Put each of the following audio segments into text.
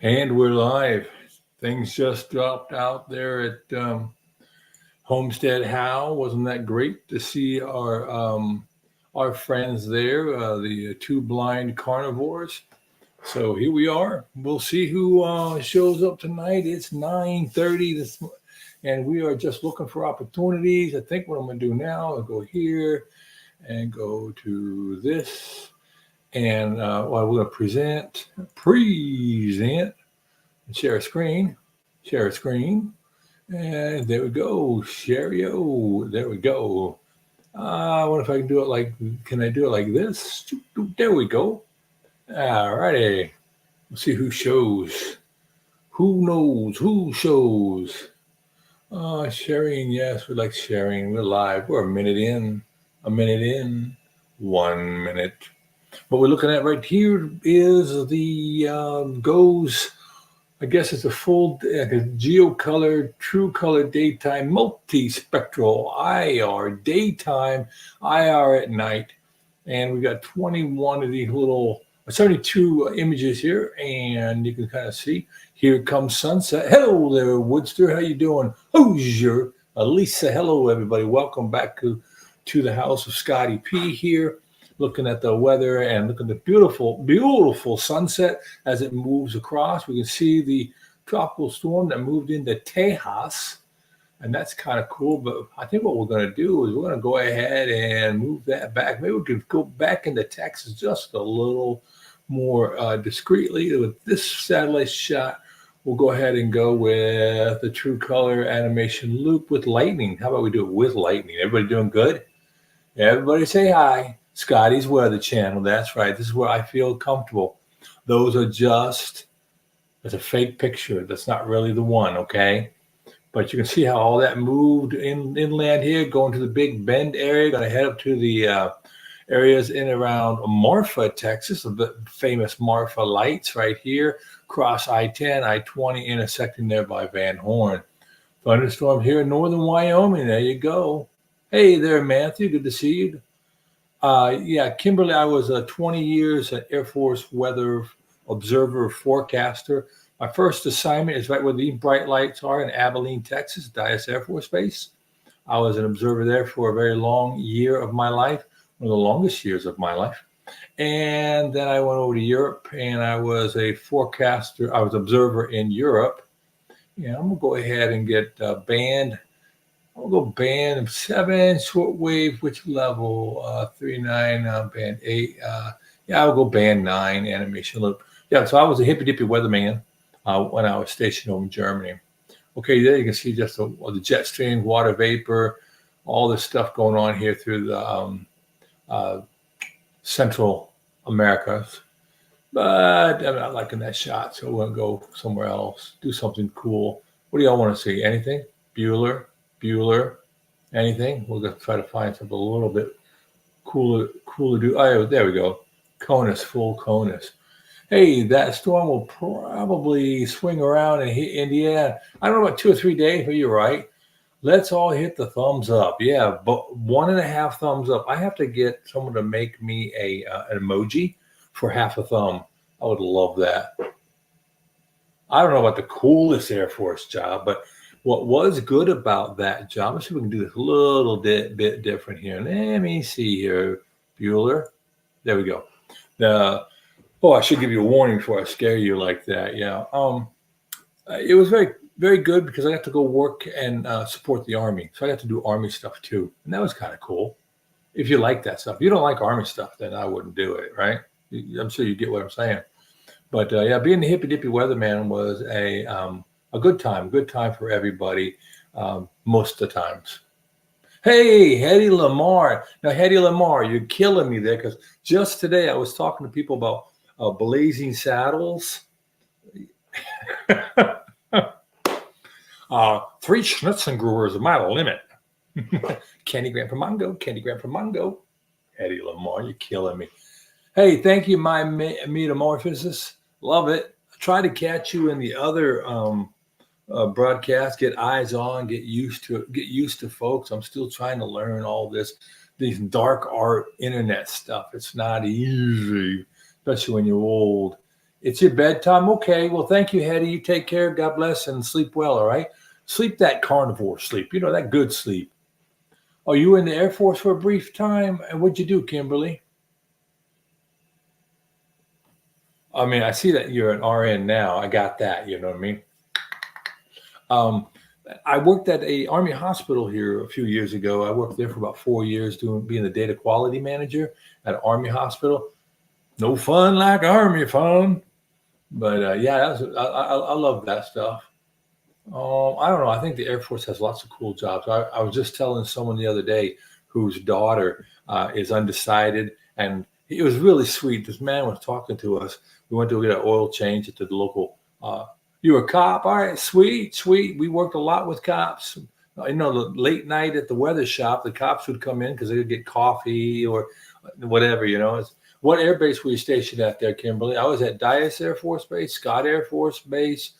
And we're live. Things just dropped out there at Homestead How. Wasn't that great to see our friends there, the two blind carnivores? So here we are. We'll see who shows up tonight. It's 9:30 and we are just looking for opportunities. I think what I'm going to do now is go here and go to this. And we're going to present, share a screen, and there we go, Sherio, there we go. I wonder if I can do it can I do it like this? There we go. All righty. Let's see who shows. Who knows? Who shows? Sharing, yes, we like sharing. We're live. We're a minute in, 1 minute. What we're looking at right here is the goes. I guess it's a full geocolor, true color daytime, multispectral IR daytime, IR at night, and we got 21 of these little 72 images here, and you can kind of see here comes sunset. Hello there, Woodster. How you doing? Hoosier, Lisa. Hello, everybody. Welcome back to the house of Scotty P here. Looking at the weather and looking at the beautiful, beautiful sunset as it moves across. We can see the tropical storm that moved into Tejas, and that's kind of cool. But I think what we're going to do is we're going to go ahead and move that back. Maybe we could go back into Texas just a little more discreetly. With this satellite shot, we'll go ahead and go with the true color animation loop with lightning. How about we do it with lightning? Everybody doing good? Everybody say hi. Scotty's Weather Channel. That's right. This is where I feel comfortable. Those are it's a fake picture. That's not really the one, okay? But you can see how all that moved inland here, going to the Big Bend area. Going to head up to the areas in around Marfa, Texas, the famous Marfa lights right here. Cross I-10, I-20, intersecting there by Van Horn. Thunderstorm here in northern Wyoming. There you go. Hey there, Matthew. Good to see you. Yeah, Kimberly, I was 20 years an Air Force weather observer forecaster. My first assignment is right where the bright lights are in Abilene, Texas, Dyess Air Force Base. I was an observer there for a very long year of my life, one of the longest years of my life. And then I went over to Europe, and I was a forecaster. I was observer in Europe. Yeah, I'm going to go ahead and get band. I'll go band 7, shortwave, which level? 3.9, band 8. Yeah, I'll go band 9, animation loop. Yeah, so I was a hippy-dippy weatherman when I was stationed over in Germany. Okay, there you can see just the jet stream, water vapor, all this stuff going on here through the Central Americas. But I'm not liking that shot, so we're going to go somewhere else, do something cool. What do y'all want to see? Anything? Bueller, anything? We'll just try to find something a little bit cooler to do. Oh, there we go. Conus, full conus. Hey, that storm will probably swing around and hit Indiana. I don't know about 2 or 3 days, but you're right. Let's all hit the thumbs up. Yeah, but 1.5 thumbs up. I have to get someone to make me an emoji for half a thumb. I would love that. I don't know about the coolest Air Force job, but what was good about that job, let's see if we can do this a little bit different here. Let me see here. Bueller. There we go. I should give you a warning before I scare you like that. Yeah. It was very, very good because I got to go work and support the Army. So I got to do Army stuff too. And that was kind of cool. If you like that stuff. If you don't like Army stuff, then I wouldn't do it, right? I'm sure you get what I'm saying. But yeah, being the hippy-dippy weatherman was a good time for everybody, most of the times. Hey, Hedy Lamar. Now, Hedy Lamar, you're killing me there because just today I was talking to people about blazing saddles. 3 Schnitzengrowers are my limit. Candy Grant from Mongo. Hedy Lamar, you're killing me. Hey, thank you, my metamorphosis. Love it. I try to catch you in the other broadcast, get eyes on, get used to folks. I'm still trying to learn all these dark art internet stuff. It's not easy, especially when you're old. It's your bedtime. Okay. Well, thank you, Hetty. You take care. God bless and sleep well. All right. Sleep that carnivore sleep. You know, that good sleep. Oh, you were in the Air Force for a brief time. And what'd you do, Kimberly? I mean, I see that you're an RN now. I got that. You know what I mean? Um, I worked at a Army hospital here a few years ago. I worked there for about 4 years being the data quality manager at an Army hospital. No fun like Army fun. But yeah, I love that stuff. I don't know. I think the Air Force has lots of cool jobs. I was just telling someone the other day whose daughter is undecided, and it was really sweet. This man was talking to us. We went to get an oil change at the local. You a cop? All right, sweet, sweet. We worked a lot with cops. You know, the late night at the weather shop, the cops would come in because they would get coffee or whatever. You know, what air base were you stationed at there, Kimberly? I was at Dyess Air Force Base, Scott Air Force Base,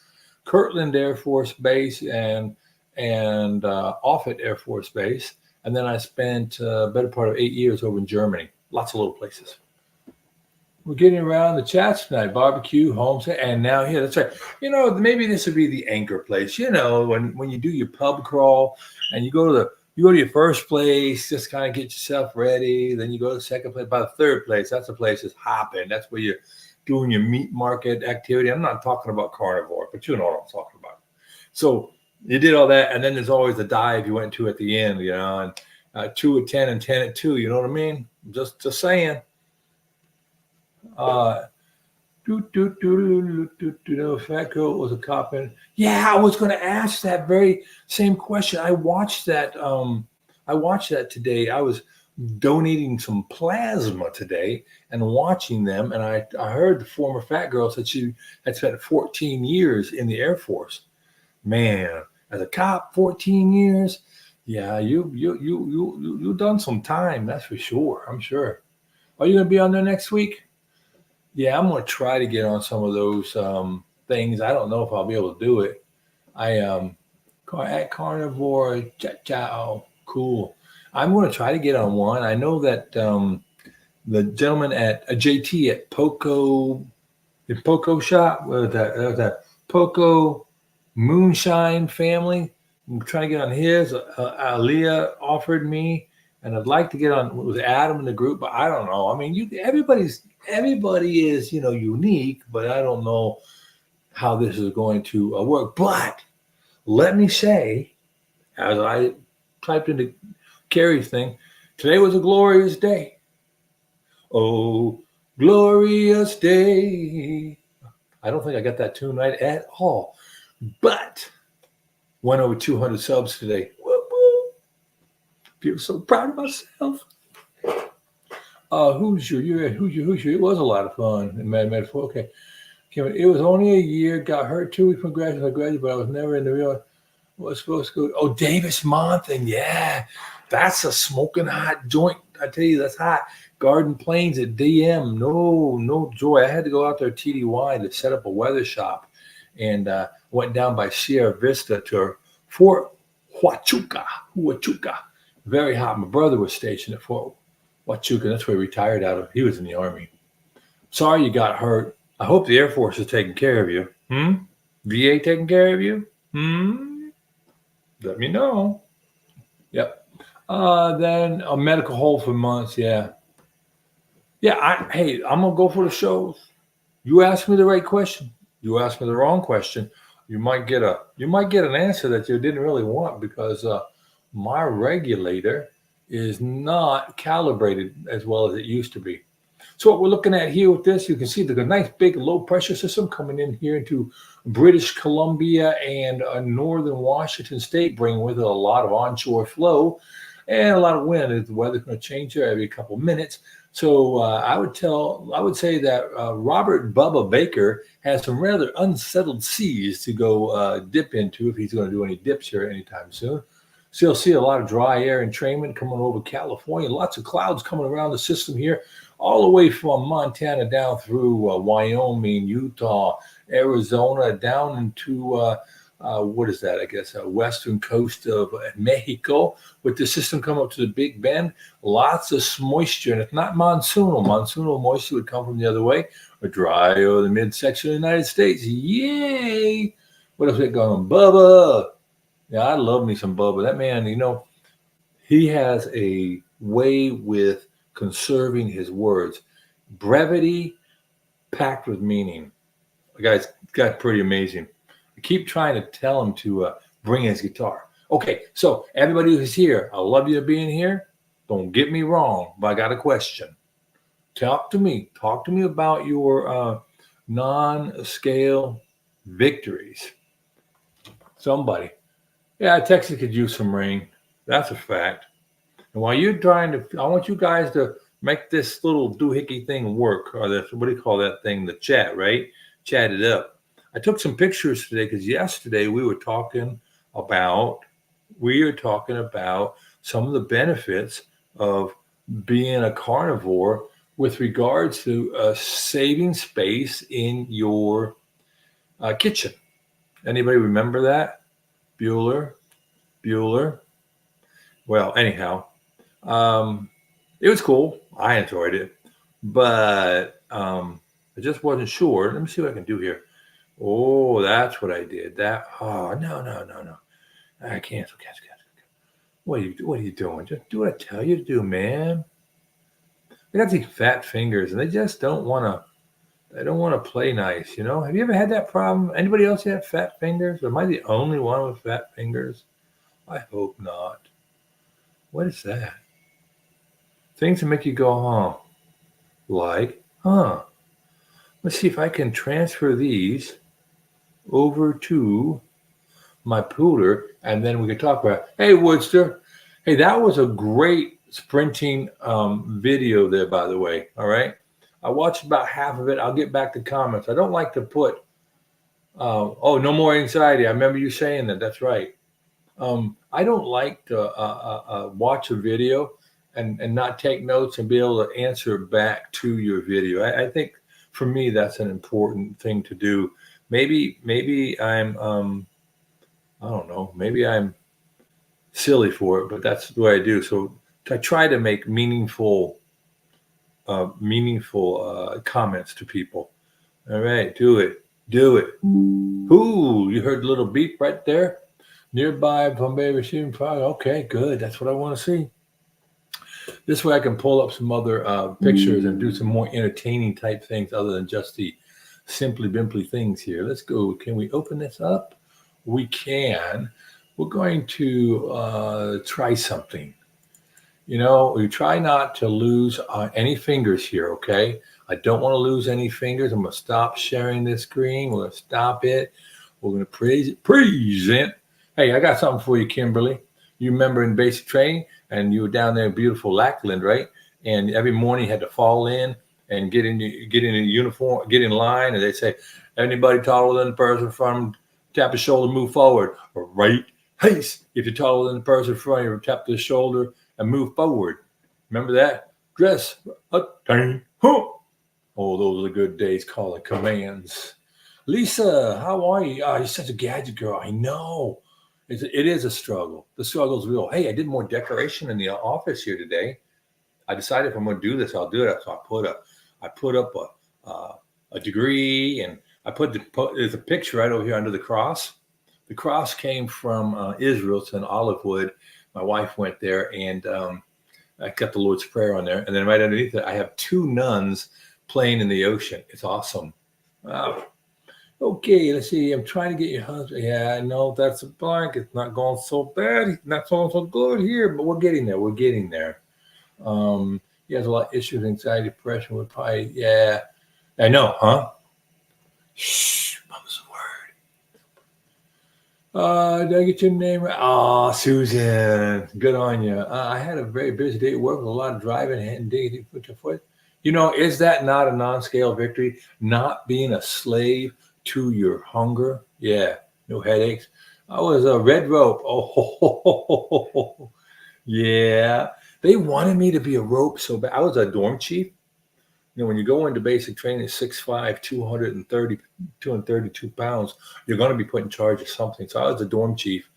Kirtland Air Force Base, and Offutt Air Force Base. And then I spent a better part of 8 years over in Germany. Lots of little places. We're getting around the chats tonight. Barbecue, homes, and now here. That's right. You know, maybe this would be the anchor place. You know, when you do your pub crawl and you go to your first place, just kind of get yourself ready. Then you go to the second place. By the third place, that's the place that's hopping. That's where you're doing your meat market activity. I'm not talking about carnivore, but you know what I'm talking about. So you did all that, and then there's always the dive you went to at the end, you know, and 2 at 10 and 10 at 2. You know what I mean? Just saying. Fat girl was a cop in. Yeah, I was going to ask that very same question. I watched that. Today. I was donating some plasma today and watching them, and I heard the former fat girl said she had spent 14 years in the Air Force. Man, as a cop, 14 years. Yeah, you done some time. That's for sure. I'm sure. Are you going to be on there next week? Yeah, I'm going to try to get on some of those things. I don't know if I'll be able to do it. At Carnivore, ciao, cool. I'm going to try to get on one. I know that the gentleman at JT at the Poco shop, that Poco Moonshine family. I'm trying to get on his. Aaliyah offered me, and I'd like to get on with Adam in the group, but I don't know. I mean, everybody is, you know, unique, but I don't know how this is going to work. But let me say, as I typed into Kerry's thing, today was a glorious day. Oh, glorious day. I don't think I got that tune right at all, but went over 200 subs today. Whoop, whoop. Feel so proud of myself. Hoosier? It was a lot of fun in Metaphor. Okay. It was only a year, got hurt 2 weeks from graduation, but I was never in the real. Was supposed to go. Oh, Davis Monthan. Yeah. That's a smoking hot joint. I tell you, that's hot. Garden Plains at DM. No joy. I had to go out there TDY to set up a weather shop, and went down by Sierra Vista to Fort Huachuca. Very hot. My brother was stationed at Fort Huachuca. That's where he retired out of. He was in the Army. Sorry you got hurt. I hope the Air Force is taking care of you. VA taking care of you? Let me know. Yep. Then a medical hold for months. Yeah. Yeah. I'm gonna go for the shows. You asked me the right question. You asked me the wrong question. You might get an answer that you didn't really want, because my regulator is not calibrated as well as it used to be. So what we're looking at here with this, you can see the nice big low pressure system coming in here into British Columbia and northern Washington State, bringing with it a lot of onshore flow and a lot of wind. The weather's going to change here every couple minutes. So I would say that Robert Bubba Baker has some rather unsettled seas to go dip into, if he's going to do any dips here anytime soon. So you'll see a lot of dry air entrainment coming over California. Lots of clouds coming around the system here, all the way from Montana down through Wyoming, Utah, Arizona, down into what is that? I guess western coast of Mexico. With the system coming up to the Big Bend, lots of moisture, and it's not monsoonal. Monsoonal moisture would come from the other way, dry or the midsection of the United States. Yay! What else we got going on? Bubba. Yeah, I love me some Bubba. That man, he has a way with conserving his words. Brevity packed with meaning. The guy's got pretty amazing. I keep trying to tell him to bring his guitar. Okay, so everybody who's here, I love you being here. Don't get me wrong, but I got a question. Talk to me. Talk to me about your non-scale victories. Somebody. Yeah, Texas could use some rain. That's a fact. And while you're trying to, I want you guys to make this little doohickey thing work, or this, what do you call that thing? The chat, right? Chat it up. I took some pictures today because yesterday we were talking about some of the benefits of being a carnivore with regards to saving space in your kitchen. Anybody remember that? Bueller. Well, anyhow, it was cool. I enjoyed it, but I just wasn't sure. Let me see what I can do here. Oh, that's what I did. No. I can't. What are you doing? Just do what I tell you to do, man. They got these fat fingers, and they just don't want to. They don't want to play nice, Have you ever had that problem? Anybody else have fat fingers? Or am I the only one with fat fingers? I hope not. What is that? Things that make you go, huh? Like, huh? Let's see if I can transfer these over to my pooler, and then we can talk about it. Hey, Woodster. Hey, that was a great sprinting video there, by the way. All right. I watched about half of it. I'll get back to comments. I don't like to put, no more anxiety. I remember you saying that. That's right. I don't like to watch a video and not take notes and be able to answer back to your video. I think for me, that's an important thing to do. Maybe I'm, I don't know, maybe I'm silly for it, but that's the way I do. So I try to make meaningful comments to people. All right, do it. Ooh, you heard a little beep right there. Nearby from baby receiving product. Okay, good. That's what I want to see. This way I can pull up some other pictures and do some more entertaining type things other than just the simply bimply things here. Let's go. Can we open this up? We can. We're going to try something. We try not to lose any fingers here, okay? I don't want to lose any fingers. I'm going to stop sharing this screen. We're going to stop it. We're going to present. Hey, I got something for you, Kimberly. You remember in basic training, and you were down there in beautiful Lackland, right? And every morning you had to fall in and get in a uniform, get in line, and they say, anybody taller than the person from tap the shoulder, move forward, or right haste. If you're taller than the person in front of you, tap the shoulder and move forward. Remember that? Dress attain. Oh, those are the good days calling commands. Lisa, how are you? Oh, you're such a gadget girl. I know. It is a struggle. The struggle's real. Hey, I did more decoration in the office here today. I decided if I'm going to do this, I'll do it. So I put up a degree, and there's a picture right over here under the cross. The cross came from Israel. It's in olive wood. My wife went there, and I got the Lord's Prayer on there. And then right underneath it, I have two nuns playing in the ocean. It's awesome. Wow. Okay, let's see. I'm trying to get your husband. Yeah, I know that's a blank. It's not going so bad. It's not going so good here, but we're getting there. He has a lot of issues, anxiety, depression with probably, yeah. I know, huh? Shh, mama's a word. Did I get your name right? Oh, Susan. Good on you. I had a very busy day at work with a lot of driving and digging foot to foot. Is that not a non-scale victory? Not being a slave to your hunger? Yeah, no headaches. I was a red rope. Oh, yeah. They wanted me to be a rope so bad. I was a dorm chief. When you go into basic training, 6'5", 232 pounds, you're going to be put in charge of something. So I was a dorm chief.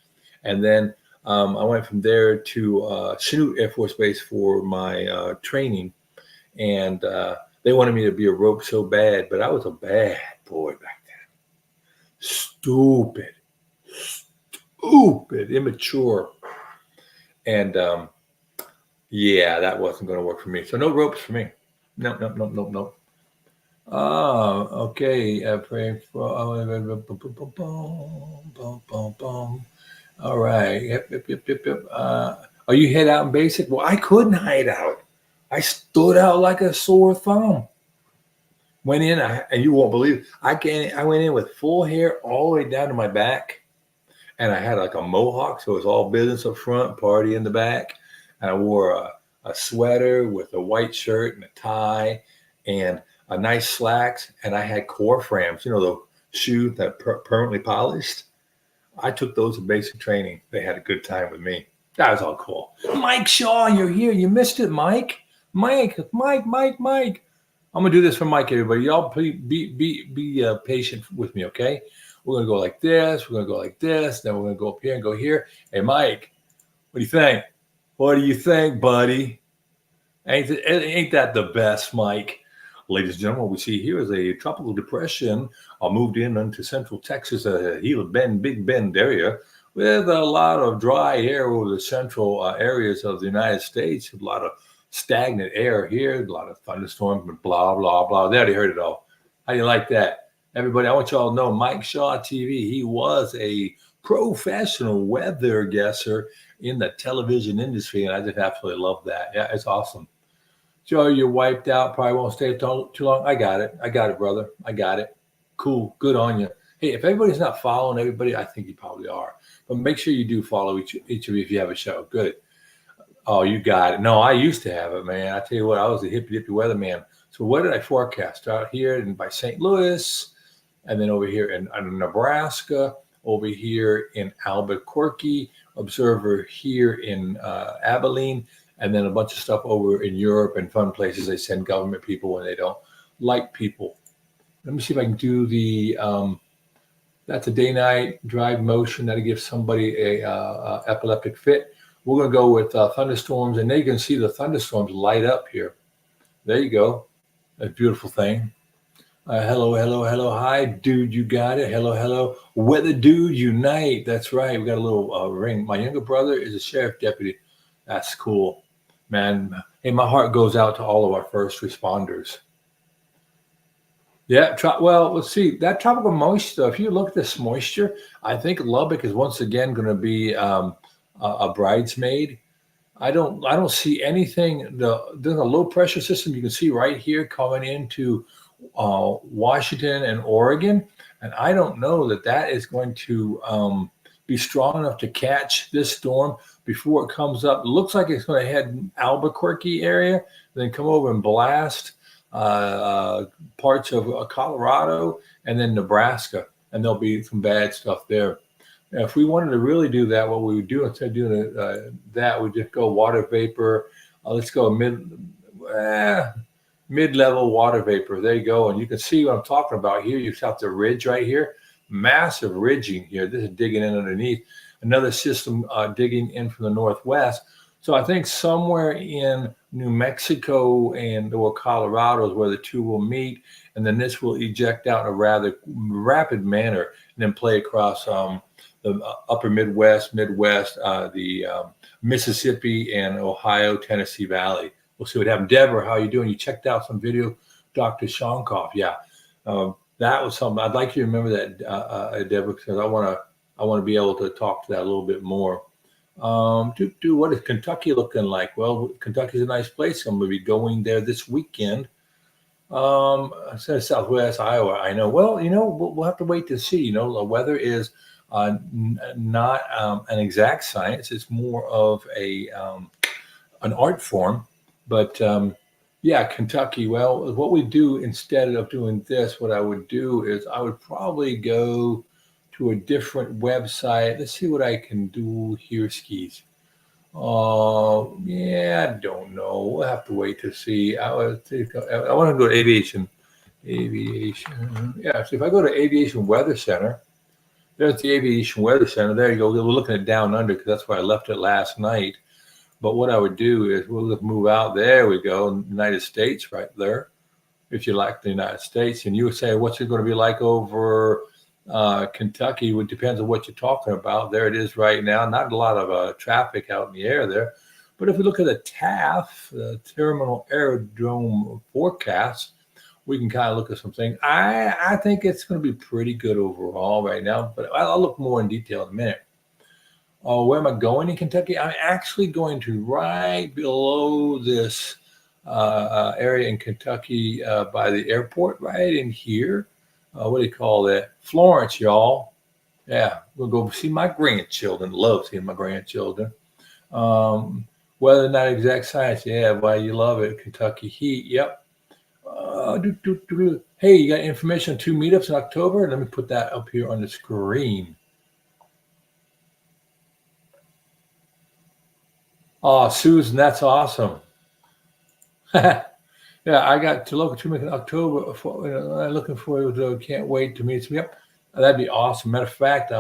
And then I went from there to Chinook Air Force Base for my training. And They wanted me to be a rope so bad, but I was a bad boy back then. Stupid, immature. And yeah, that wasn't going to work for me. So no ropes for me. No, no, no, no, no. Oh, okay. Pray for. All right. Yep. Are you head out in basic? Well, I couldn't hide out. I stood out like a sore thumb. Went in, and you won't believe it. I went in with full hair all the way down to my back, and I had like a mohawk, so it was all business up front, party in the back. And I wore a sweater with a white shirt and a tie, and a nice slacks, and I had core frames, the shoes that permanently polished. I took those in basic training. They had a good time with me. That was all cool. Mike Shaw, you're here. You missed it, Mike. Mike. I'm gonna do this for Mike, everybody. Y'all please be patient with me, okay? We're gonna go like this. We're gonna go like this. Then we're gonna go up here and go here. Hey, Mike, what do you think? What do you think, buddy? Ain't that the best, Mike? Ladies and gentlemen, what we see here is a tropical depression moved in into central Texas, Gila Bend, Big Bend area, with a lot of dry air over the central areas of the United States. A lot of stagnant air here, a lot of thunderstorms, blah, blah, blah. They already heard it all. How do you like that? Everybody, I want y'all to know Mike Shaw TV, he was a professional weather guesser in the television industry, and I just absolutely love that. Yeah, it's awesome. Joe, you're wiped out. Probably won't stay too long. I got it, brother. I got it. Cool. Good on you. Hey, if everybody's not following everybody, I think you probably are. But make sure you do follow each of you if you have a show. Good. Oh, you got it. No, I used to have it, man. I tell you what, I was a hippy weatherman. So what did I forecast? Out here and by St. Louis, and then over here in Nebraska, over here in Albuquerque, observer here in Abilene, and then a bunch of stuff over in Europe and fun places. They send government people when they don't like people. Let me see if I can do the, that's a day-night drive motion. That'll give somebody a epileptic fit. We're going to go with thunderstorms, and then you can see the thunderstorms light up here. There you go. A beautiful thing. Hello. Hi, dude, you got it. Hello. Weather dude unite. That's right. We got a little ring. My younger brother is a sheriff deputy. That's cool, man. Hey, my heart goes out to all of our first responders. Yeah. Well, let's see that tropical moisture. If you look at this moisture, I think Lubbock is once again going to be a bridesmaid. I don't see anything. There's a low pressure system you can see right here coming into Washington and Oregon, and I don't know that is going to be strong enough to catch this storm before it comes up. It looks like it's going to head Albuquerque area, then come over and blast parts of Colorado and then Nebraska, and there'll be some bad stuff there. Now, if we wanted to really do that, what we would do instead of doing that, we'd just go water vapor. Let's go mid-level water vapor. There you go. And you can see what I'm talking about here. You've got the ridge right here. Massive ridging here. This is digging in underneath. Another system digging in from the northwest. So I think somewhere in New Mexico or Colorado is where the two will meet. And then this will eject out in a rather rapid manner and then play across the upper Midwest, the Mississippi and Ohio, Tennessee Valley. We'll see what happens. Deborah, how are you doing? You checked out some video, Dr. Shonkoff. Yeah, that was something. I'd like you to remember that, Deborah, because I want to be able to talk to that a little bit more. What is Kentucky looking like? Well, Kentucky's a nice place. I'm going to be going there this weekend. I said Southwest Iowa. I know. Well, we'll have to wait to see. The weather is not an exact science. It's more of an art form. But yeah, Kentucky. Well, what we do instead of doing this, what I would do is I would probably go to a different website. Let's see what I can do here, skis. Yeah, I don't know. We'll have to wait to see. I want to go to aviation. Yeah, so if I go to Aviation Weather Center, there's the Aviation Weather Center. There you go. We're looking at down under because that's where I left it last night. But what I would do is we'll just move out. There we go. United States right there. if you like the United States. And you would say, what's it going to be like over Kentucky? It depends on what you're talking about. There it is right now. Not a lot of traffic out in the air there. But if we look at the TAF, the Terminal Aerodrome Forecast, we can kind of look at some things. I think it's going to be pretty good overall right now, but I'll look more in detail in a minute. Where am I going in Kentucky? I'm actually going to right below this area in Kentucky by the airport, right in here. What do you call that? Florence, y'all. Yeah, we'll go see my grandchildren. Love seeing my grandchildren. Weather, not exact science. Yeah, why you love it. Kentucky heat. Yep. Hey, you got information on 2 meetups in October? Let me put that up here on the screen. Oh, Susan, that's awesome. Yeah, I got to local 2 meetups in October. I'm looking forward to. Can't wait to meet some. Yep, that'd be awesome. Matter of fact,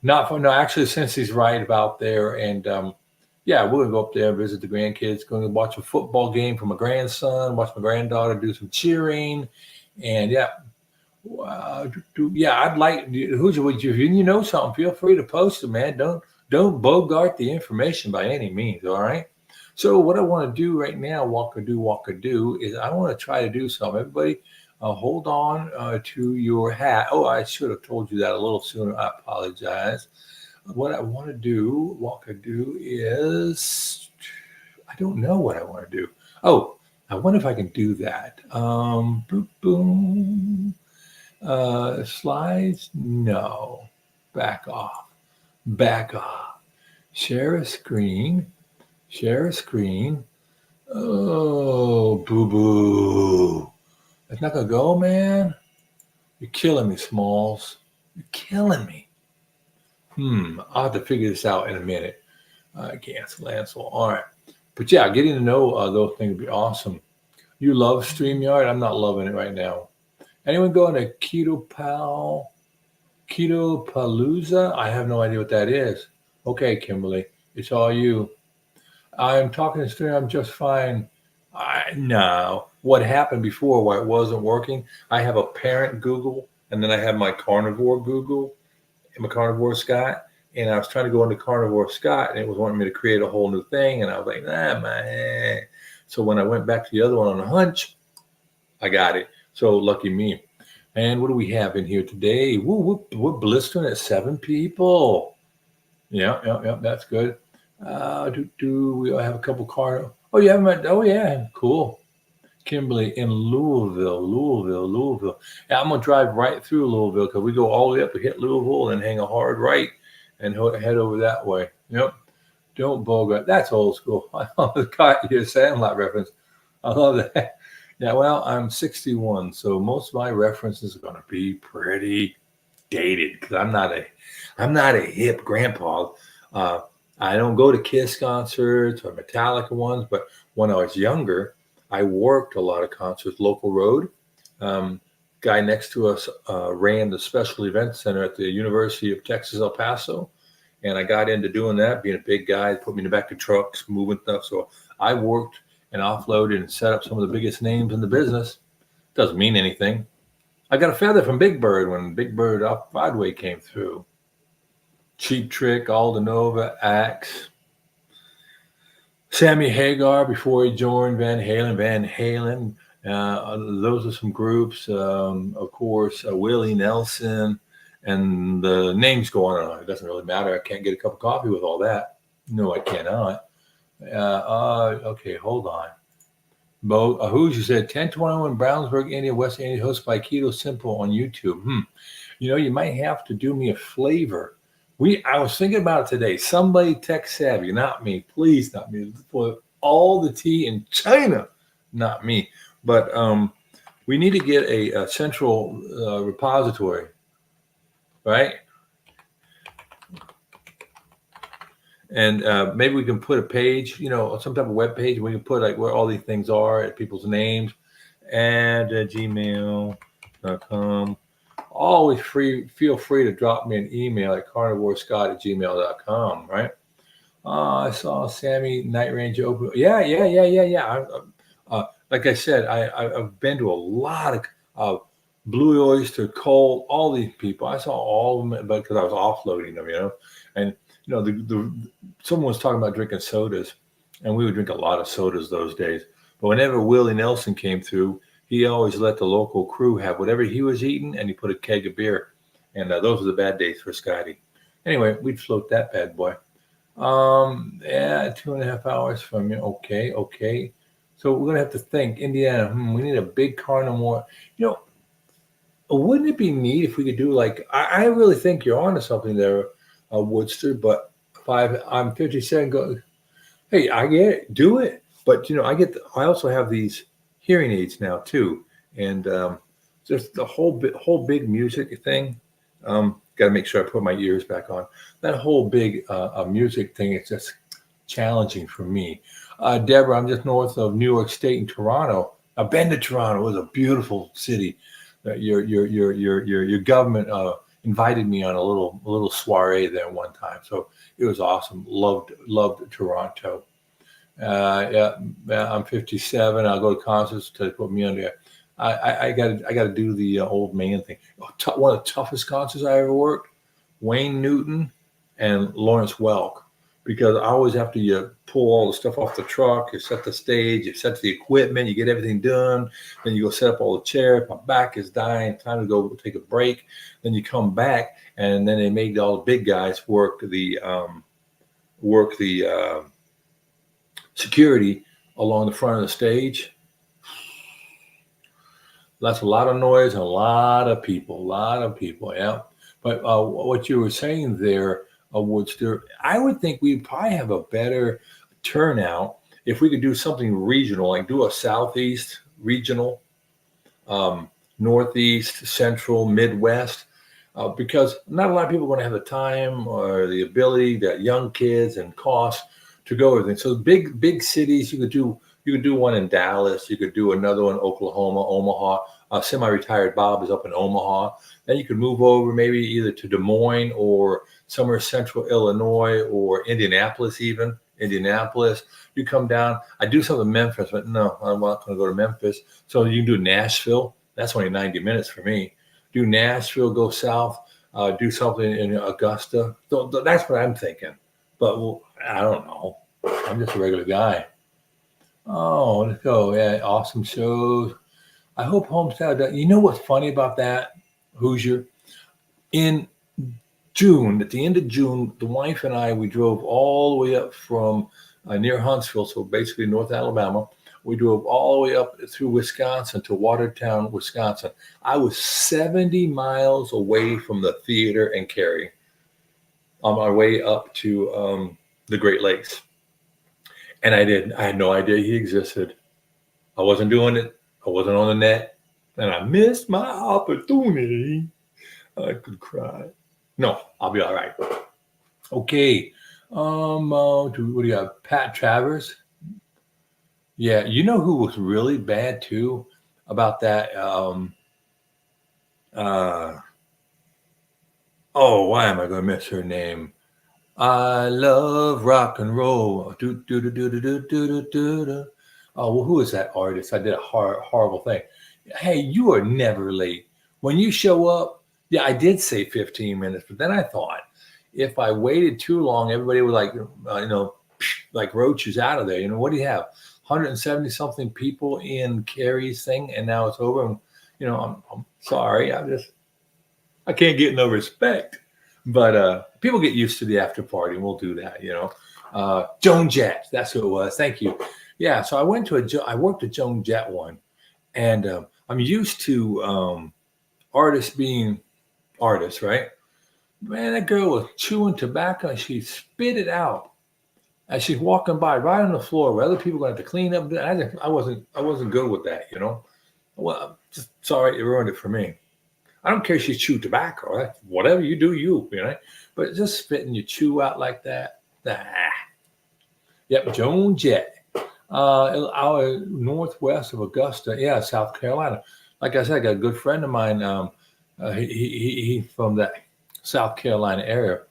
actually, since he's right about there, and yeah, we're gonna go up there and visit the grandkids. Going to watch a football game for my grandson, watch my granddaughter do some cheering, and yeah, yeah, I'd like. Who's if you know something, feel free to post it, man. Don't bogart the information by any means. All right. So what I want to do right now, walk or do, is I want to try to do something. Everybody, hold on to your hat. Oh, I should have told you that a little sooner. I apologize. What I want to do, is I don't know what I want to do. Oh, I wonder if I can do that. Boom, boom. Slides? No. Back off. Share a screen. Oh, boo-boo. That's not going to go, man. You're killing me, Smalls. You're killing me. I'll have to figure this out in a minute. Cancel. All right. But yeah, getting to know those things would be awesome. You love StreamYard? I'm not loving it right now. Anyone going to Ketopalooza? I have no idea what that is. Okay, Kimberly, it's all you. I'm talking to Stream. I'm just fine. No. What happened before, why it wasn't working, I have a parent Google, and then I have my Carnivore Google, and my Carnivore Scott, and I was trying to go into Carnivore Scott, and it was wanting me to create a whole new thing, and I was like, nah, man. So when I went back to the other one on a hunch, I got it. So lucky me. And what do we have in here today? We're blistering at 7 people. Yeah, that's good. We have a couple car. Oh, you haven't met? Oh, yeah, cool. Kimberly in Louisville. Yeah, I'm gonna drive right through Louisville because we go all the way up to hit Louisville and hang a hard right and head over that way. Yep. Don't bogart. That's old school. I got your Sandlot reference. I love that. Yeah, well, I'm 61, so most of my references are gonna be pretty dated because I'm not a hip grandpa. I don't go to Kiss concerts or Metallica ones, but when I was younger, I worked a lot of concerts, local road. Guy next to us ran the special event center at the University of Texas, El Paso. And I got into doing that, being a big guy, put me in the back of trucks, moving stuff. So I worked and offloaded and set up some of the biggest names in the business. Doesn't mean anything. I got a feather from Big Bird when Big Bird off Broadway came through. Cheap Trick, Aldo Nova, Axe, Sammy Hagar before he joined Van Halen. Those are some groups. Of course, Willie Nelson, and the names go on and on. It doesn't really matter. I can't get a cup of coffee with all that. No, I cannot. Okay, hold on. Who's you said 1021 Brownsburg, India, West India, hosted by Keto Simple on YouTube. You might have to do me a flavor. I was thinking about it today. Somebody tech savvy, not me. Please, not me. For all the tea in China, not me. But we need to get a central repository, right? And maybe we can put a page, some type of web page. We can put like where all these things are, people's names, and gmail.com. Always feel free to drop me an email at carnivorescott@gmail.com, right? I saw Sammy Night Ranger open. Yeah. Like like I said, I've been to a lot of Blue Oyster, Cole, all these people. I saw all of them, but because I was offloading them, and the someone was talking about drinking sodas, and we would drink a lot of sodas those days. But whenever Willie Nelson came through, he always let the local crew have whatever he was eating, and he put a keg of beer. And those were the bad days for Scotty. Anyway, we'd float that bad boy. Yeah, 2.5 hours from you. Okay, okay. So we're gonna have to think, Indiana. We need a big carnivore. You know, wouldn't it be neat if we could do like? I really think you're onto something there, Woodster. But I'm 57. Go. Hey, I get it. Do it. But I also have these hearing aids now too, and just the whole big music thing. Got to make sure I put my ears back on. That whole big music thing is just challenging for me. Deborah, I'm just north of New York State in Toronto. I've been to Toronto. It was a beautiful city. Your government invited me on a little soiree there one time, so it was awesome. Loved Toronto. Yeah, I'm 57. I'll go to concerts to put me on there. I got to do the old man thing. One of the toughest concerts I ever worked, Wayne Newton and Lawrence Welk, because I always have to pull all the stuff off the truck. You set the stage, you set the equipment, you get everything done. Then you go set up all the chairs. My back is dying. Time to go take a break. Then you come back, and then they made all the big guys work the security along the front of the stage. That's a lot of noise and a lot of people, yeah. But what you were saying there, Woodster, I would think we'd probably have a better turnout if we could do something regional, like do a Southeast regional, Northeast, Central, Midwest, because not a lot of people are going to have the time or the ability, that young kids and cost to go everything. So big cities, you could do one in Dallas, you could do another one in Oklahoma, Omaha. Semi-retired Bob is up in Omaha. Then you could move over maybe either to Des Moines or somewhere central Illinois or Indianapolis even. Indianapolis. You come down. I do something in Memphis, but no, I'm not going to go to Memphis. So you can do Nashville. That's only 90 minutes for me. Do Nashville, go south, do something in Augusta. So that's what I'm thinking. But I don't know. I'm just a regular guy. Oh, let's go. Yeah, awesome shows. I hope Homestyle does. You know what's funny about that, Hoosier? In June, at the end of June, the wife and I, we drove all the way up from near Huntsville, so basically North Alabama. We drove all the way up through Wisconsin to Watertown, Wisconsin. I was 70 miles away from the theater in Kerry on my way up to the Great Lakes. And I had no idea he existed. I wasn't doing it. I wasn't on the net. And I missed my opportunity. I could cry. No, I'll be all right. Okay. What do you have? Pat Travers. Yeah, you know who was really bad too about that? Why am I going to miss her name? I love rock and roll. Do do do do do do do do do. Oh, well, who is that artist? I did a horrible thing. Hey, you are never late. When you show up, yeah, I did say 15 minutes, but then I thought if I waited too long, everybody would like roaches out of there. What do you have? 170 something people in Kerry's thing, and now it's over. And, I'm sorry. I can't get no respect. But people get used to the after party, and we'll do that, Joan Jett, that's who it was. Thank you. Yeah, so I worked at Joan Jett one, and I'm used to artists being artists, right? Man, that girl was chewing tobacco, and she spit it out as she's walking by, right on the floor, where other people are going to have to clean up. I wasn't good with that, Well, just sorry, it ruined it for me. I don't care if you chew tobacco, whatever you do, But just spitting your chew out like that. Yep, Joan Jett. Our northwest of Augusta, yeah, South Carolina. Like I said, I got a good friend of mine. He from that South Carolina area.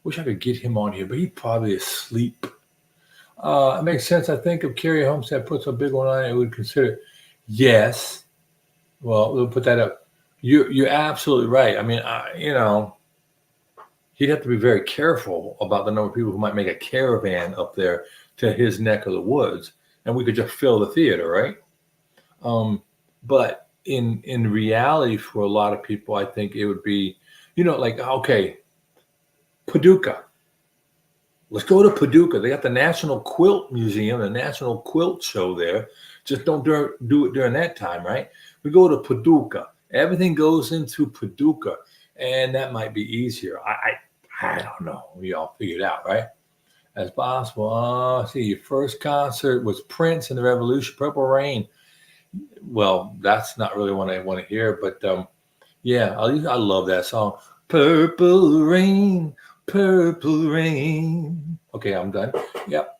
Wish I could get him on here, but he's probably asleep. It makes sense. I think if Kerry Homestead puts a big one on it, we would consider. Yes. Well, we'll put that up. You're absolutely right. I mean, he'd have to be very careful about the number of people who might make a caravan up there to his neck of the woods, and we could just fill the theater, right? But in reality, for a lot of people, I think it would be, like, okay, Paducah. Let's go to Paducah. They got the National Quilt Museum, the National Quilt Show there. Just don't do it during that time, right? We go to Paducah. Everything goes into Paducah, and that might be easier. I don't know. We all figured out, right? As possible. See, your first concert was Prince and the Revolution, Purple Rain. Well, that's not really what I want to hear, but yeah, I love that song. Purple Rain, Purple Rain. Okay, I'm done. Yep.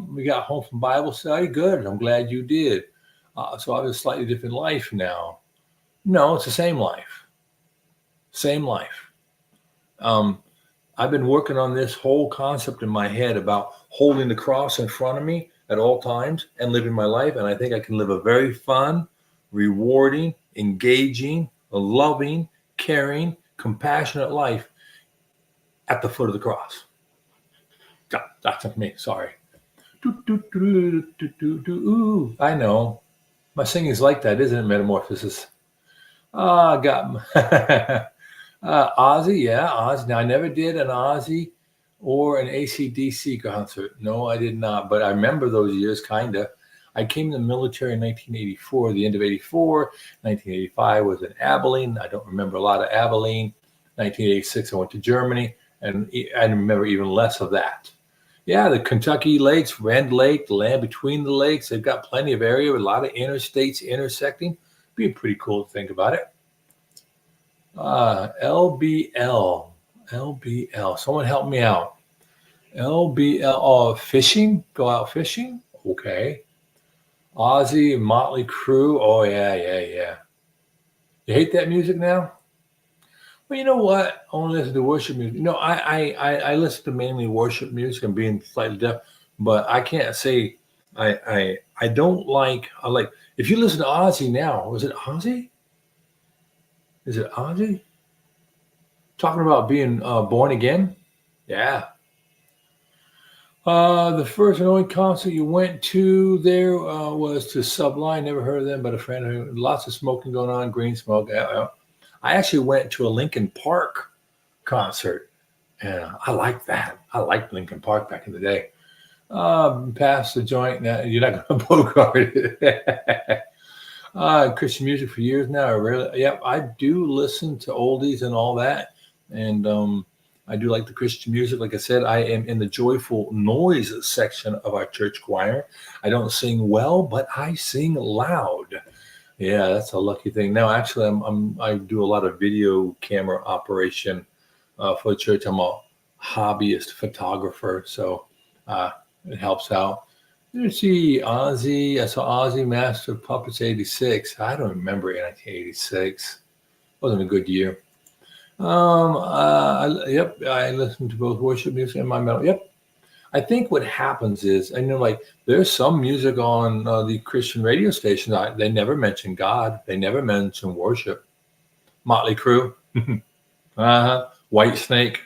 We got home from Bible study. Good. I'm glad you did. So I have a slightly different life now. No, it's the same life. Same life. I've been working on this whole concept in my head about holding the cross in front of me at all times and living my life. And I think I can live a very fun, rewarding, engaging, loving, caring, compassionate life at the foot of the cross. That's me. Sorry. I know. My singing's like that, isn't it? Metamorphosis. I got Ozzy. Yeah, Ozzy. Now, I never did an Ozzy or an AC/DC concert. No, I did not. But I remember those years, kind of. I came in the military in 1984, the end of 84. 1985 was in Abilene. I don't remember a lot of Abilene. 1986, I went to Germany, and I remember even less of that. Yeah, the Kentucky Lakes, Rend Lake, the land between the lakes. They've got plenty of area with a lot of interstates intersecting. Be pretty cool to think about it. LBL. Someone help me out. LBL. Oh, fishing? Go out fishing? Okay. Ozzy and Motley Crue. Oh, yeah. You hate that music now? Well, you know what? I want to listen to worship music. I listen to mainly worship music. I'm being slightly deaf, but I can't say I don't like. I like if you listen to Ozzy now. Was it Ozzy? Is it Ozzy? Talking about being born again? Yeah. The first and only concert you went to there was to Sublime. Never heard of them, but a friend who lots of smoking going on, green smoke. I actually went to a Linkin Park concert, and I like that. I liked Linkin Park back in the day. Pass the joint. Now you're not going to bogart it. Christian music for years now. I do listen to oldies and all that, and I do like the Christian music. Like I said, I am in the joyful noise section of our church choir. I don't sing well, but I sing loud. Yeah, that's a lucky thing. Now, actually, I do a lot of video camera operation for the church. I'm a hobbyist photographer, so it helps out. Let's see, Ozzy. I saw Ozzy Master of Puppets 86. I don't remember 1986. Wasn't a good year. I listen to both worship music and my metal. Yep. I think what happens is, like there's some music on the Christian radio stations. They never mention God. They never mention worship. Motley Crue. White Snake.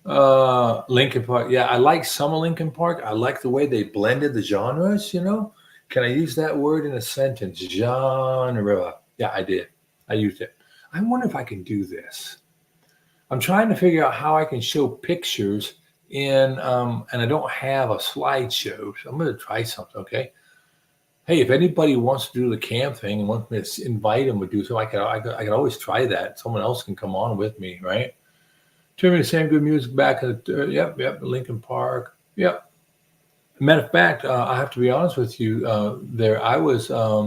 Linkin Park. Yeah, I like some of Linkin Park. I like the way they blended the genres, Can I use that word in a sentence? Genre. Yeah, I did. I used it. I wonder if I can do this. I'm trying to figure out how I can show pictures and I don't have a slideshow. So I'm going to try something, okay? Hey, if anybody wants to do the cam thing and wants me to invite them to do so, I can always try that. Someone else can come on with me, right? Turn me the same good music back at the Linkin Park. Yep. Matter of fact, I have to be honest with you. There, I was. Wait a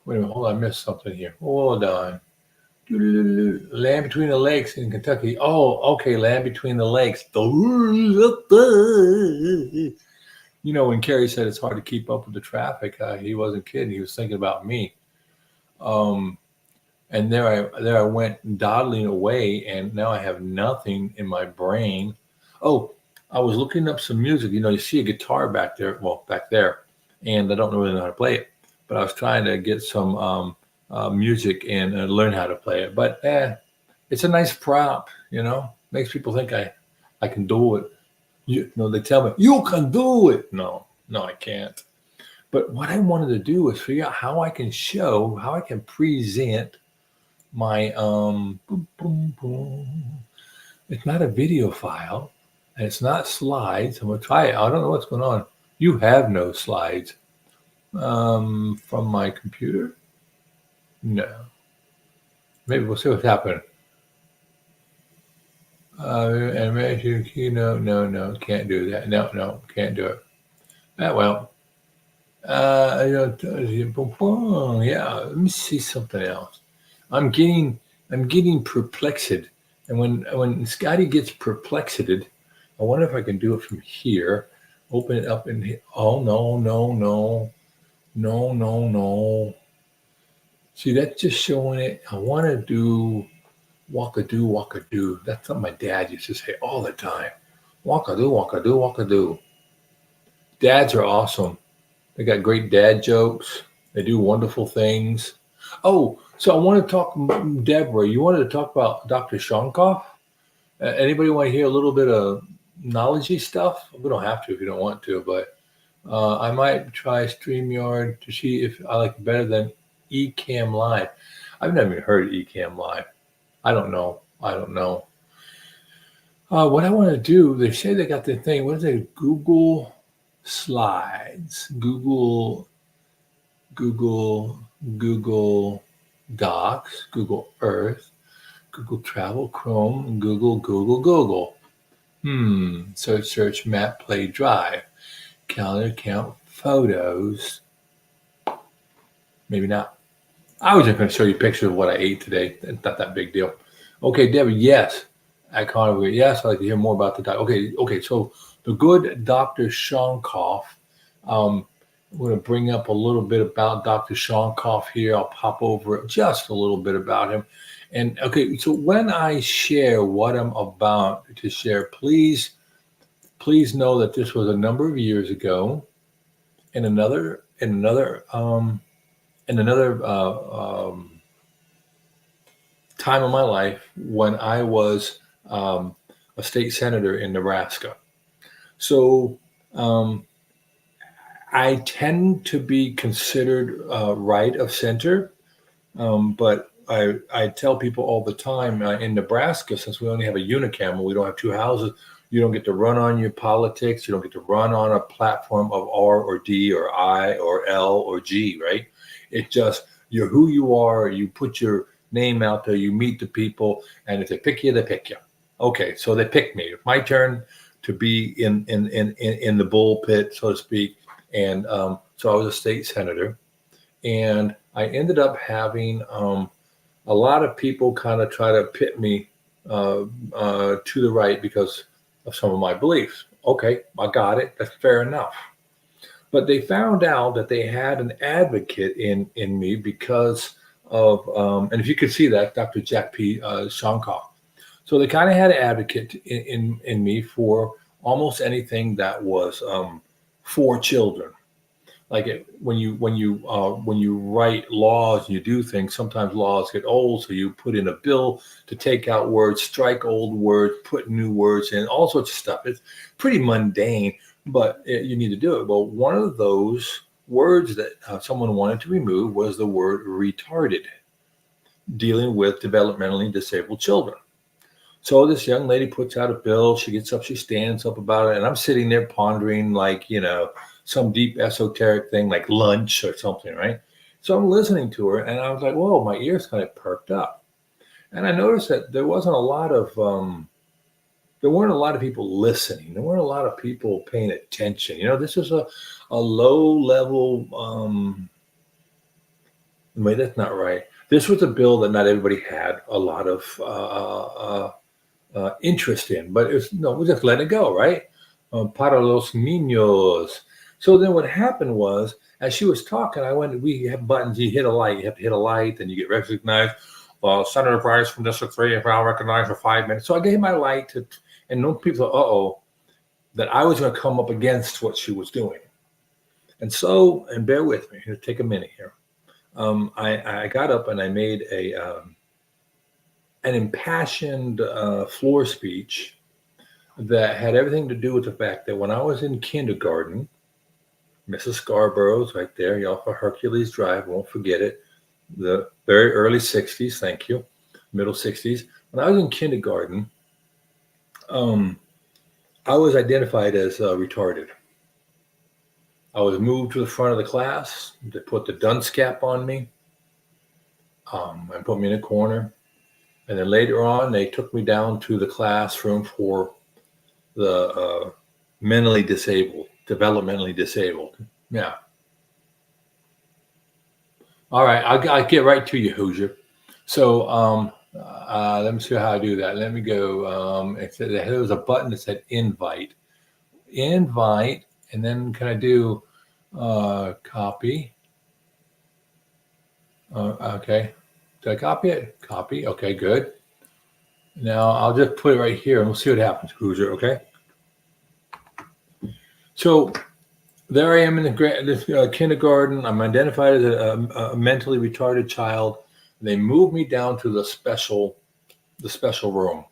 minute, hold on, I missed something here. Hold on. Land Between the Lakes in Kentucky. Oh, okay, Land Between the Lakes. When Kerry said it's hard to keep up with the traffic, he wasn't kidding. He was thinking about me. And there I went dawdling away, and now I have nothing in my brain. Oh, I was looking up some music. You see a guitar back there, well, back there, and I don't really know how to play it. But I was trying to get some music and learn how to play it. But it's a nice prop, makes people think I can do it. They tell me, you can do it. No, I can't. But what I wanted to do is figure out how I can present my boom, boom, boom. It's not a video file, and it's not slides. I'm gonna try it. I don't know what's going on. You have no slides from my computer. No. Maybe we'll see what's happening. Animation keynote. No, can't do that. No, can't do it. Well. Yeah. Let me see something else. I'm getting perplexed, and when Scotty gets perplexed, I wonder if I can do it from here. Open it up in here. Oh no. See, that's just showing it. I want to do walk-a-do. That's something my dad used to say all the time. Walk-a-do. Dads are awesome. They got great dad jokes. They do wonderful things. Oh, so I want to talk, Deborah, you wanted to talk about Dr. Shonkoff? Anybody want to hear a little bit of knowledge-y stuff? We don't have to if you don't want to, but I might try StreamYard to see if I like it better than Ecamm Live. I've never even heard of Ecamm Live. I don't know. What I want to do, they say they got the thing, what is it? Google Slides, Google Docs, Google Earth, Google Travel, Chrome, Google. Search, map, play, drive, calendar, count, photos. Maybe not. I was just going to show you pictures of what I ate today. It's not that big deal. Okay, Debbie, yes. At Carnivore, yes, I'd like to hear more about the doctor. Okay, so the good Dr. Shonkoff. I'm going to bring up a little bit about Dr. Shonkoff here. I'll pop over just a little bit about him. And okay, so when I share what I'm about to share, please know that this was a number of years ago, in another time of my life when I was a state senator in Nebraska. So I tend to be considered right of center, but I tell people all the time in Nebraska, since we only have a unicameral, we don't have two houses, you don't get to run on your politics, you don't get to run on a platform of R or D or I or L or G, right? It's just you're who you are, you put your name out there, you meet the people, and if they pick you, they pick you. Okay, so they picked me. It's my turn to be in the bullpit, so to speak. And so I was a state senator, and I ended up having a lot of people kind of try to pit me to the right because of some of my beliefs. Okay, I got it. That's fair enough. But they found out that they had an advocate in me because of, and if you could see that, Dr. Jack P. Shonkoff. So they kind of had an advocate in me for almost anything that was for children. Like when you write laws and you do things, sometimes laws get old, so you put in a bill to take out words, strike old words, put new words in, all sorts of stuff. It's pretty mundane, but you need to do it. Well, one of those words that someone wanted to remove was the word retarded, dealing with developmentally disabled children. So this young lady puts out a bill. She gets up, she stands up about it, and I'm sitting there pondering, like, some deep esoteric thing like lunch or something, right? So I'm listening to her, and I was like, whoa, my ears kind of perked up. And I noticed that there weren't a lot of people listening. There weren't a lot of people paying attention. This is a low level, wait, that's not right. This was a bill that not everybody had a lot of interest in, but we're just letting it go, right? Para los niños. So then what happened was, as she was talking, we have buttons, you hit a light, you have to hit a light, then you get recognized. Senator Price from District 3, if I'll recognize for 5 minutes. So I gave my light and no people thought, that I was going to come up against what she was doing. And so, and bear with me, here, take a minute here. I got up and I made an impassioned floor speech that had everything to do with the fact that when I was in kindergarten, Mrs. Scarborough's right there, y'all, for Hercules Drive, won't forget it, the very early 60s, thank you, middle 60s. When I was in kindergarten, I was identified as retarded. I was moved to the front of the class. They put the dunce cap on me and put me in a corner. And then later on, they took me down to the classroom for the mentally disabled, developmentally disabled. Yeah. All right, I'll get right to you, Hoosier. So let me see how I do that. Let me go. There was a button that said invite. Invite, and then can I do copy? Okay. Did I copy it? Copy. Okay, good. Now I'll just put it right here and we'll see what happens, Hoosier, okay? So there I am in the kindergarten. I'm identified as a mentally retarded child. They moved me down to the special room.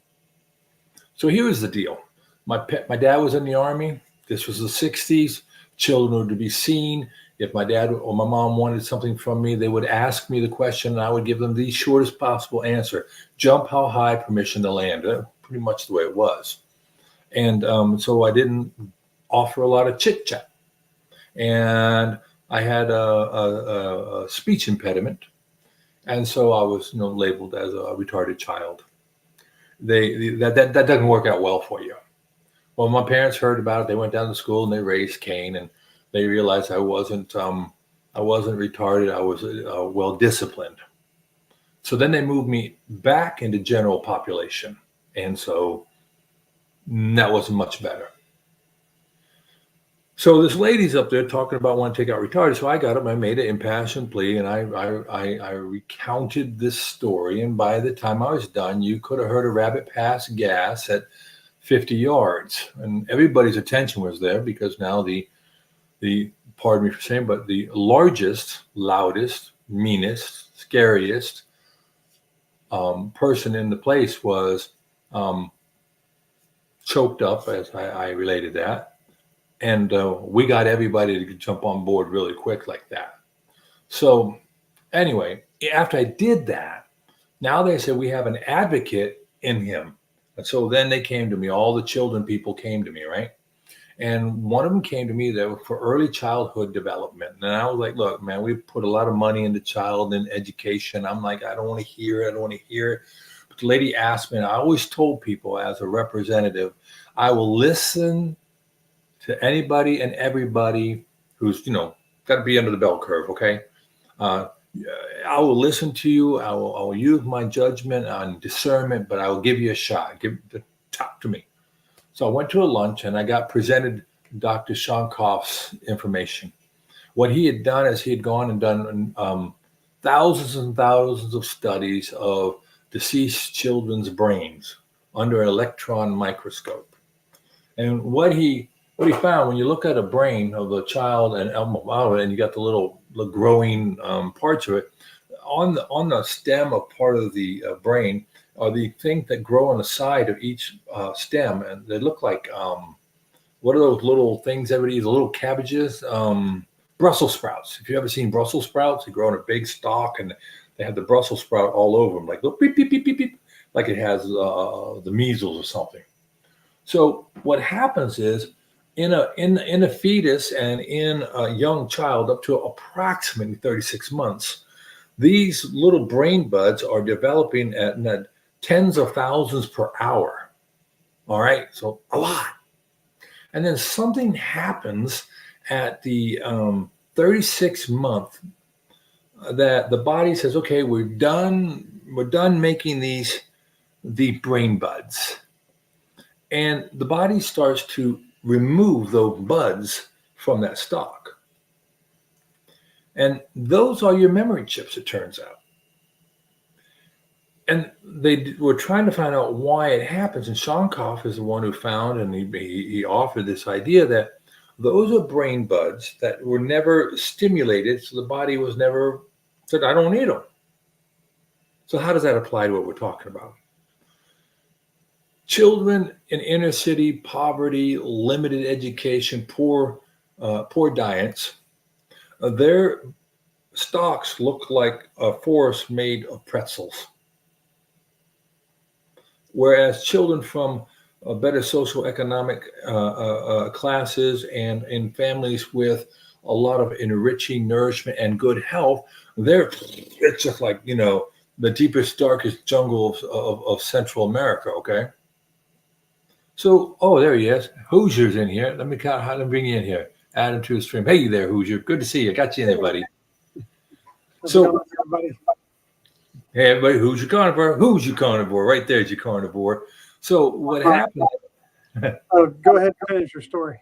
So here's the deal. My dad was in the Army. This was the 60s. Children were to be seen. If my dad or my mom wanted something from me, they would ask me the question, and I would give them the shortest possible answer. Jump how high, permission to land. Pretty much the way it was. And so I didn't offer a lot of chit-chat. And I had a speech impediment. And so I was labeled as a retarded child. That doesn't work out well for you. Well, my parents heard about it. They went down to school and they raised Cain, and they realized I wasn't retarded. I was well disciplined. So then they moved me back into general population, and so that wasn't much better. So this lady's up there talking about wanting to take out retarded. So I got up, I made an impassioned plea, and I recounted this story. And by the time I was done, you could have heard a rabbit pass gas at 50 yards, and everybody's attention was there because now the pardon me for saying, but the largest, loudest, meanest, scariest person in the place was choked up, as I related that. And we got everybody to jump on board really quick like that. So anyway, after I did that, now they said we have an advocate in him. And so then they came to me, all the children people came to me, right? And one of them came to me that for early childhood development. And I was like, look, man, we put a lot of money into child and education. I'm like, I don't want to hear it. I don't want to hear it. But the lady asked me, and I always told people as a representative, I will listen to anybody and everybody who's, got to be under the bell curve, okay? I will listen to you. I will use my judgment on discernment, but I will give you a shot. Talk to me. So I went to a lunch and I got presented Dr. Shonkoff's information. What he had done is he had gone and done thousands and thousands of studies of deceased children's brains under an electron microscope. And what he found, when you look at a brain of a child and you got the little growing parts of it, on the stem of part of the brain are the things that grow on the side of each stem, and they look like what are those little things everybody eats? Little cabbages, Brussels sprouts. If you ever seen Brussels sprouts, they grow on a big stalk, and they have the Brussels sprout all over them, like beep beep beep beep beep, like it has the measles or something. So what happens is, in a fetus and in a young child up to approximately 36 months, these little brain buds are developing at tens of thousands per hour. All right, so a lot. And then something happens at the 36th month that the body says, okay, we're done making the brain buds. And the body starts to remove those buds from that stalk. And those are your memory chips, it turns out. And they were trying to find out why it happens. And Shonkoff is the one who found, and he offered this idea that those are brain buds that were never stimulated, so the body was never said, "I don't need them." So how does that apply to what we're talking about? Children in inner city poverty, limited education, poor diets, their stalks look like a forest made of pretzels. Whereas children from better socioeconomic classes and in families with a lot of enriching nourishment and good health, it's just like, the deepest, darkest jungle of Central America, okay? So, oh, there he is. Hoosier's in here. Let me bring you in here. Add him to the stream. Hey there, Hoosier. Good to see you. Got you in there, buddy. So, hey, everybody, who's your carnivore? Who's your carnivore? Right there's your carnivore. So what happened? Go ahead and finish your story.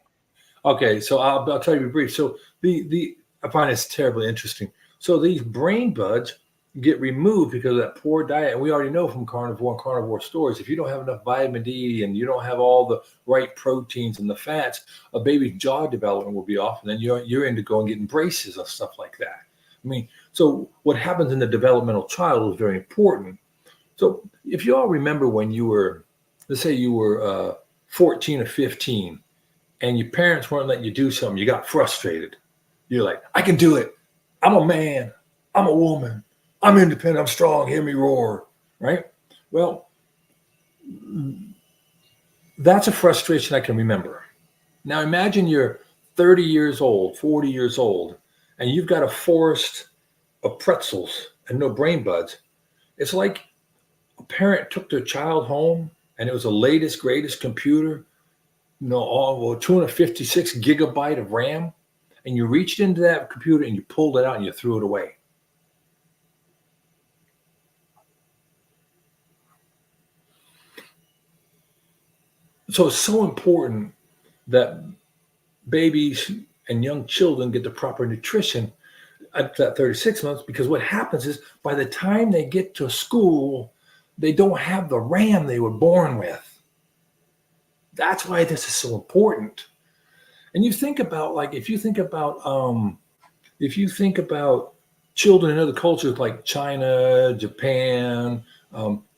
Okay, so I'll tell you brief. So I find it's terribly interesting. So these brain buds get removed because of that poor diet, and we already know from carnivore stories, if you don't have enough vitamin D and you don't have all the right proteins and the fats, a baby's jaw development will be off, and then you're into going getting braces and stuff like that. I mean, so what happens in the developmental child is very important. So if you all remember when you were, let's say you were 14 or 15, and your parents weren't letting you do something, you got frustrated. You're like, I can do it. I'm a man. I'm a woman. I'm independent. I'm strong. Hear me roar. Right? Well, that's a frustration I can remember. Now imagine you're 30 years old, 40 years old, and you've got a forest of pretzels and no brain buds. It's like a parent took their child home and it was the latest, greatest computer, all 256 gigabyte of RAM, and you reached into that computer and you pulled it out and you threw it away. So it's so important that babies and young children get the proper nutrition at that 36 months, because what happens is by the time they get to school, they don't have the RAM they were born with. That's why this is so important. And you think about, if you think about children in other cultures like China, Japan,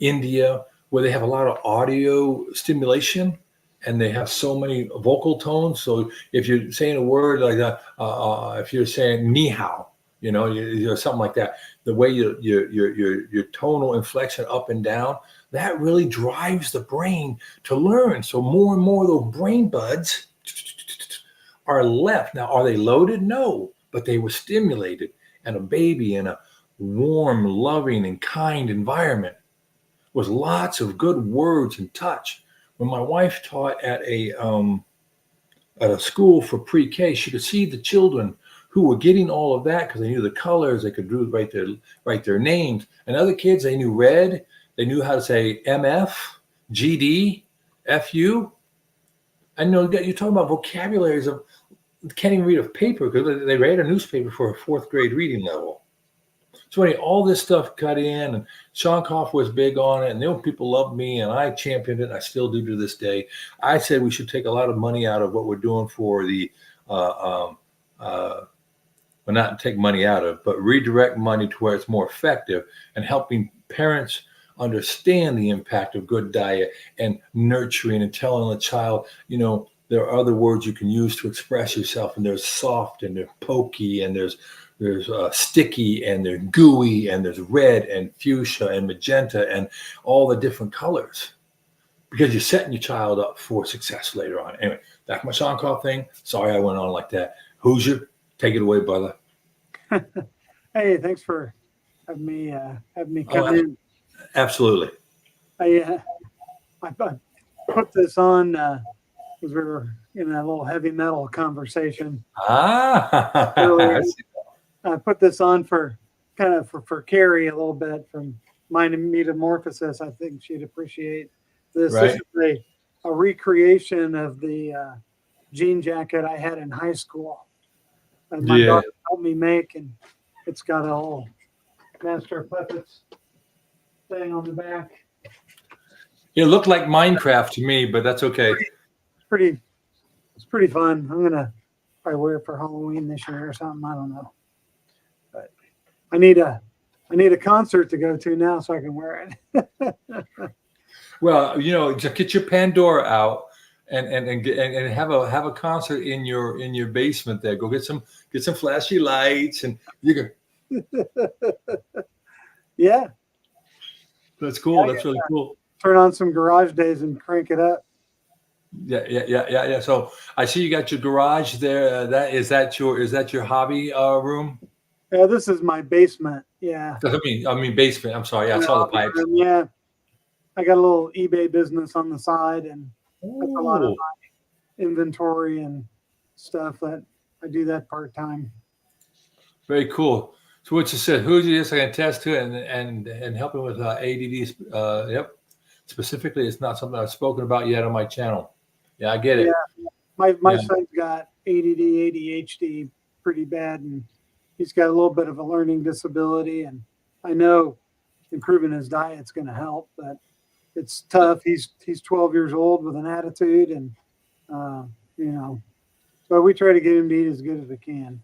India, where they have a lot of audio stimulation and they have so many vocal tones. So if you're saying a word like that, if you're saying ni hao, something like that, the way your tonal inflection up and down, that really drives the brain to learn. So more and more of those brain buds are left. Now, are they loaded? No, but they were stimulated. And a baby in a warm, loving, and kind environment with lots of good words and touch. When my wife taught at a school for pre-K, she could see the children who were getting all of that because they knew the colors, they could write their names. And other kids, they knew red, they knew how to say MF, GD, FU. I know you're talking about vocabularies of can't even read a paper because they read a newspaper for a fourth grade reading level. So anyway, all this stuff cut in, and Shonkoff was big on it, and people loved me, and I championed it, and I still do to this day. I said we should take a lot of money out of what we're doing for the, not take money out of, but redirect money to where it's more effective and helping parents understand the impact of good diet and nurturing and telling the child, there are other words you can use to express yourself, and there's soft and there's pokey and there's sticky and there's gooey and there's red and fuchsia and magenta and all the different colors, because you're setting your child up for success later on. Anyway, that's my Shonkoff thing. Sorry I went on like that. Hoosier, take it away, brother. Hey, thanks for having me come in. Absolutely. I put this on because we were in a little heavy metal conversation. Earlier. I put this on for Kerry a little bit, from Mind and Metamorphosis. I think she'd appreciate this. Right. This is a recreation of the jean jacket I had in high school. And my daughter helped me make, and it's got all Master of Puppets thing on the back. It looked like Minecraft to me, but that's okay. It's pretty fun. I'm gonna probably wear it for Halloween this year or something. I don't know, but I need a concert to go to now so I can wear it. Well, just get your Pandora out and have a concert in your basement there. Go get some flashy lights and you can. Yeah, that's cool. That's really cool. Turn on some Garage Days and crank it up. Yeah. So I see you got your garage there. Is that your hobby room? Yeah, this is my basement. Yeah. I mean basement. I'm sorry. Yeah, I saw the pipes. Yeah. I got a little eBay business on the side, and that's a lot of my inventory and stuff that I do that part time. Very cool. So what you said, who's this? I can attest to it and help him with ADD. Yep. Specifically, it's not something I've spoken about yet on my channel. Yeah, I get it. Yeah. My son's got ADD, ADHD pretty bad, and he's got a little bit of a learning disability. And I know improving his diet's going to help, but it's tough. He's 12 years old with an attitude, and but we try to get him to eat as good as we can.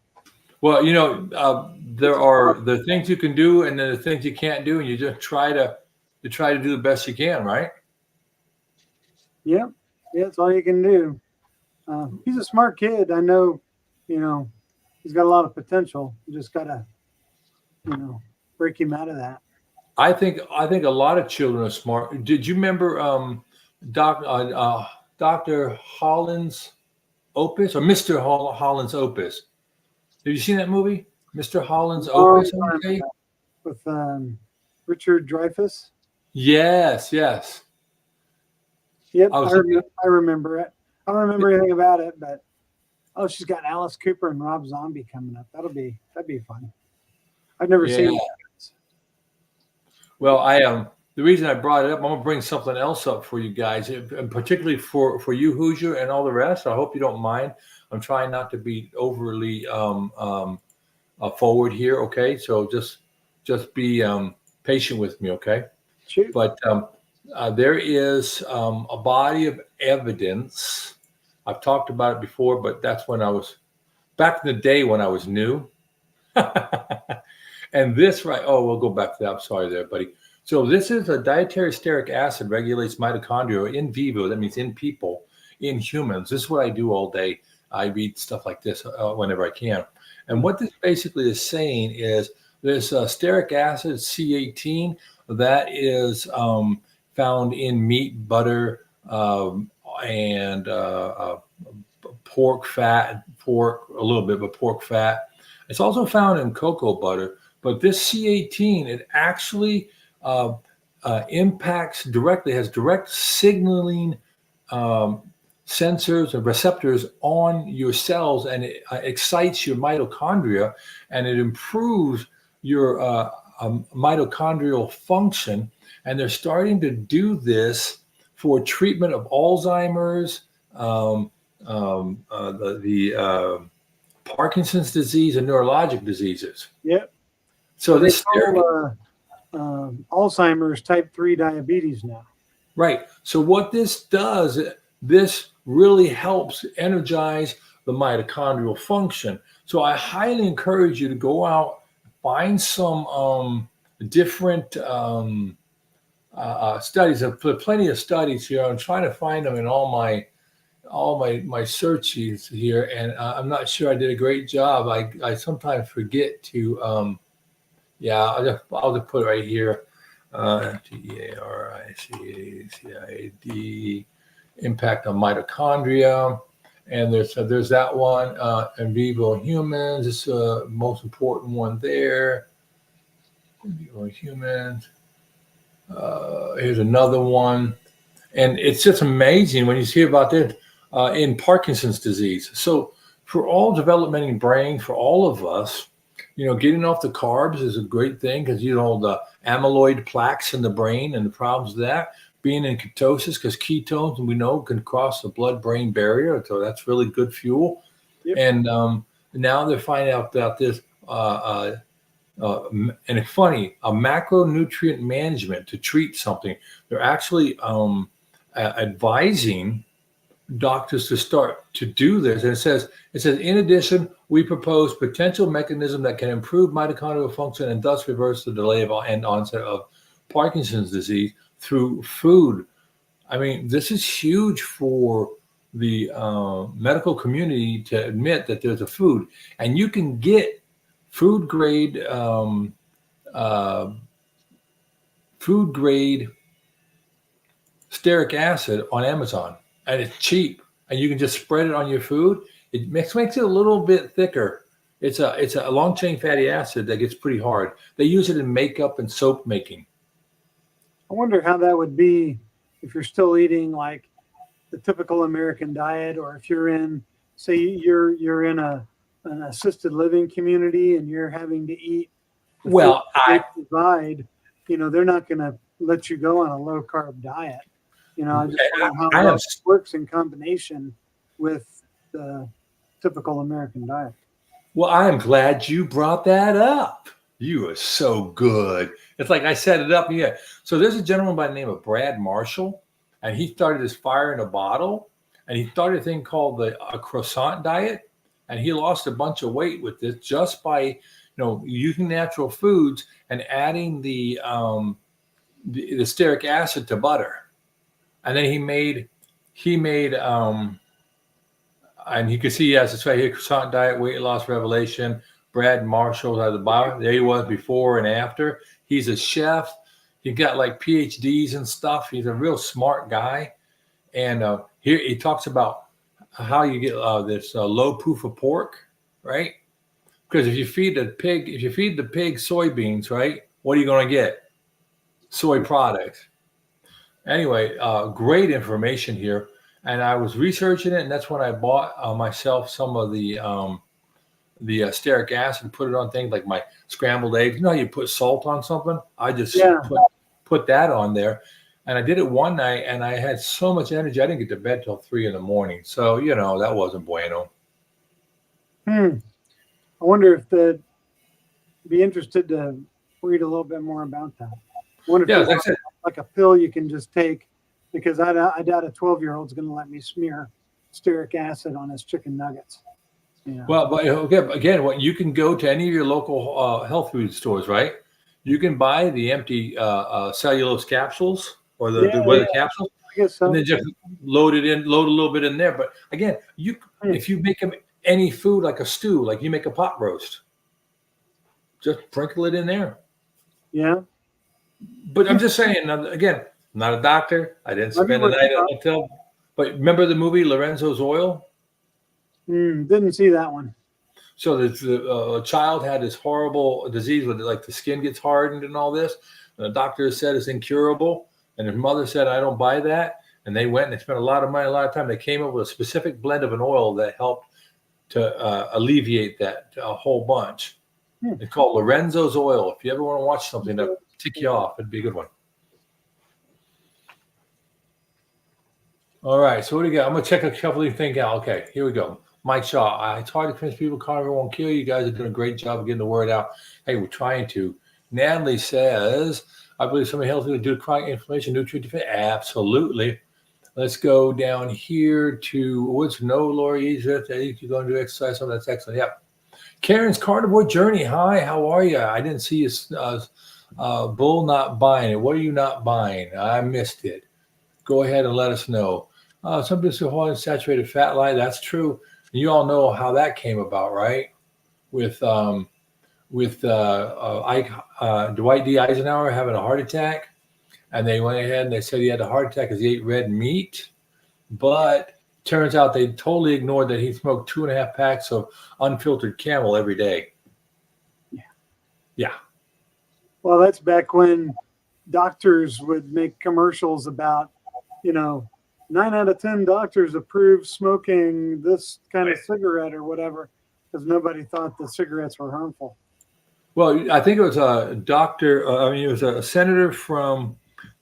Well, there are the things you can do, and then the things you can't do, and you just try to do the best you can, right? Yeah, that's all you can do. He's a smart kid. I know, he's got a lot of potential. You just gotta, break him out of that. I think a lot of children are smart. Did you remember Dr. Holland's Opus or Mr. Holland's Opus? Have you seen that movie, Mr. Holland's Opus? With Richard Dreyfuss. Yes. Yep, I remember it. I don't remember anything about it, but she's got Alice Cooper and Rob Zombie coming up. That'd be fun. I've never seen it. Well, the reason I brought it up, I'm gonna bring something else up for you guys, and particularly for you, Hoosier, and all the rest. I hope you don't mind. I'm trying not to be overly forward here, okay? So just be patient with me, okay? Sure. But there is a body of evidence. I've talked about it before, but that's when I was back in the day when I was new. And this, right? Oh, we'll go back to that. I'm sorry there, buddy. So this is a dietary stearic acid regulates mitochondria in vivo. That means in people, in humans. This is what I do all day. I read stuff like this whenever I can. And what this basically is saying is this stearic acid, C18, that is found in meat, butter, and pork fat, a little bit, but pork fat. It's also found in cocoa butter. But this C18, it actually impacts directly, has direct signaling sensors and receptors on your cells, and it excites your mitochondria, and it improves your mitochondrial function. And they're starting to do this for treatment of Alzheimer's, the Parkinson's disease, and neurologic diseases. Yep. So this Alzheimer's type 3 diabetes now. Right. So what this does, this really helps energize the mitochondrial function. So I highly encourage you to go out, find some different studies. I've put plenty of studies here. I'm trying to find them in all my searches here, and I'm not sure I did a great job. I sometimes forget to. I'll just put it right here. TEARICACID, impact on mitochondria, and there's that one. In vivo humans, it's the most important one there. In vivo humans. Here's another one, and it's just amazing when you hear about that in Parkinson's disease. So for all developmental brain, for all of us, getting off the carbs is a great thing because the amyloid plaques in the brain and the problems with that. Being in ketosis, because ketones, we know, can cross the blood-brain barrier, so that's really good fuel. Yep. And now they're finding out about this and it's funny, a macronutrient management to treat something. They're actually advising doctors to start to do this. And it says, in addition, we propose potential mechanism that can improve mitochondrial function and thus reverse the delay of and onset of Parkinson's disease through food. I mean, this is huge for the medical community to admit that there's a food, and you can get food grade uh, food grade stearic acid on Amazon, and it's cheap, and you can just spread it on your food. It makes it a little bit thicker. It's a long chain fatty acid that gets pretty hard. They use it in makeup and soap making. I wonder how that would be if you're still eating like the typical American diet, or if you're in, say, you're in an assisted living community and you're having to eat the food they provide. They're not going to let you go on a low carb diet. I just wonder how that works in combination with the typical American diet. Well, I am glad you brought that up. You are so good. It's like I set it up. Yeah. So there's a gentleman by the name of Brad Marshall, and he started his fire in a bottle, and he started a thing called a croissant diet, and he lost a bunch of weight with this just by using natural foods and adding the stearic acid to butter. And then he made and you can see, yes, it's right here, croissant diet, weight loss revelation. Brad Marshall at the bottom. There he was before and after. He's a chef. He got like PhDs and stuff. He's a real smart guy. And here he talks about how you get this low proof of pork, right? Because if you feed the pig soybeans, right, what are you going to get? Soy products. Anyway, great information here. And I was researching it, and that's when I bought myself some of the stearic acid and put it on things like my scrambled eggs. You know how you put salt on something? I just put that on there. And I did it one night, and I had so much energy, I didn't get to bed till 3 a.m. So, that wasn't bueno. I wonder if they'd be interested to read a little bit more about that. I wonder if there's like a pill you can just take, because I doubt a 12-year-old's going to let me smear stearic acid on his chicken nuggets. Well, but again, what you can go to any of your local health food stores, right? You can buy the empty cellulose capsules or the capsules, I guess so. And then just load a little bit in there. But again, if you make any food like a stew, like you make a pot roast, just sprinkle it in there. Yeah. But I'm just saying, again, I'm not a doctor. I didn't spend the night at a hotel. But remember the movie Lorenzo's Oil? Didn't see that one. So the child had this horrible disease with like the skin gets hardened and all this. And the doctor said it's incurable. And his mother said, I don't buy that. And they went and they spent a lot of money, a lot of time. They came up with a specific blend of an oil that helped to alleviate that a whole bunch. It's called Lorenzo's Oil. If you ever want to watch something that tick you off, it'd be a good one. All right, so what do you got? I'm going to check a couple of things out. Okay, here we go. Mike Shaw, it's hard to convince people Carnivore won't kill you. You guys are doing a great job of getting the word out. Hey, we're trying to. Natalie says, I believe somebody healthy would do chronic inflammation, nutrient deficiency. Absolutely. Let's go down here to Woods. No, Lori, you're going to do exercise. So that's excellent. Yep. Karen's Carnivore Journey. Hi, how are you? I didn't see you. Bull not buying it. What are you not buying? I missed it. Go ahead and let us know. Some people say, oh, saturated fat line. That's true. And you all know how that came about, right? With Dwight D. Eisenhower having a heart attack. And they went ahead and they said he had a heart attack because he ate red meat. But turns out they totally ignored that he smoked 2.5 packs of unfiltered Camel every day. Yeah. Well, that's back when doctors would make commercials about, 9 out of 10 doctors approve smoking this kind of cigarette or whatever, because nobody thought the cigarettes were harmful. Well, I think it was a doctor. It was a senator from,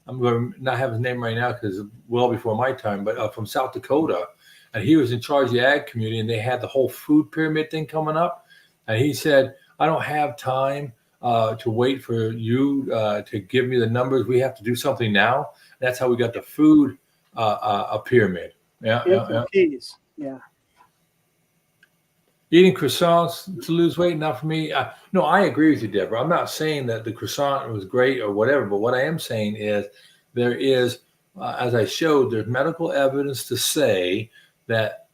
I'm going to not have his name right now because it's well before my time, but from South Dakota. And he was in charge of the ag community, and they had the whole food pyramid thing coming up. And he said, I don't have time. to wait for you to give me the numbers. We have to do something now. That's how we got the food a pyramid. Yeah. Keys. Yeah. Eating croissants to lose weight, not for me. No, I agree with you, Deborah. I'm not saying that the croissant was great or whatever, but what I am saying is there is, as I showed, there's medical evidence to say that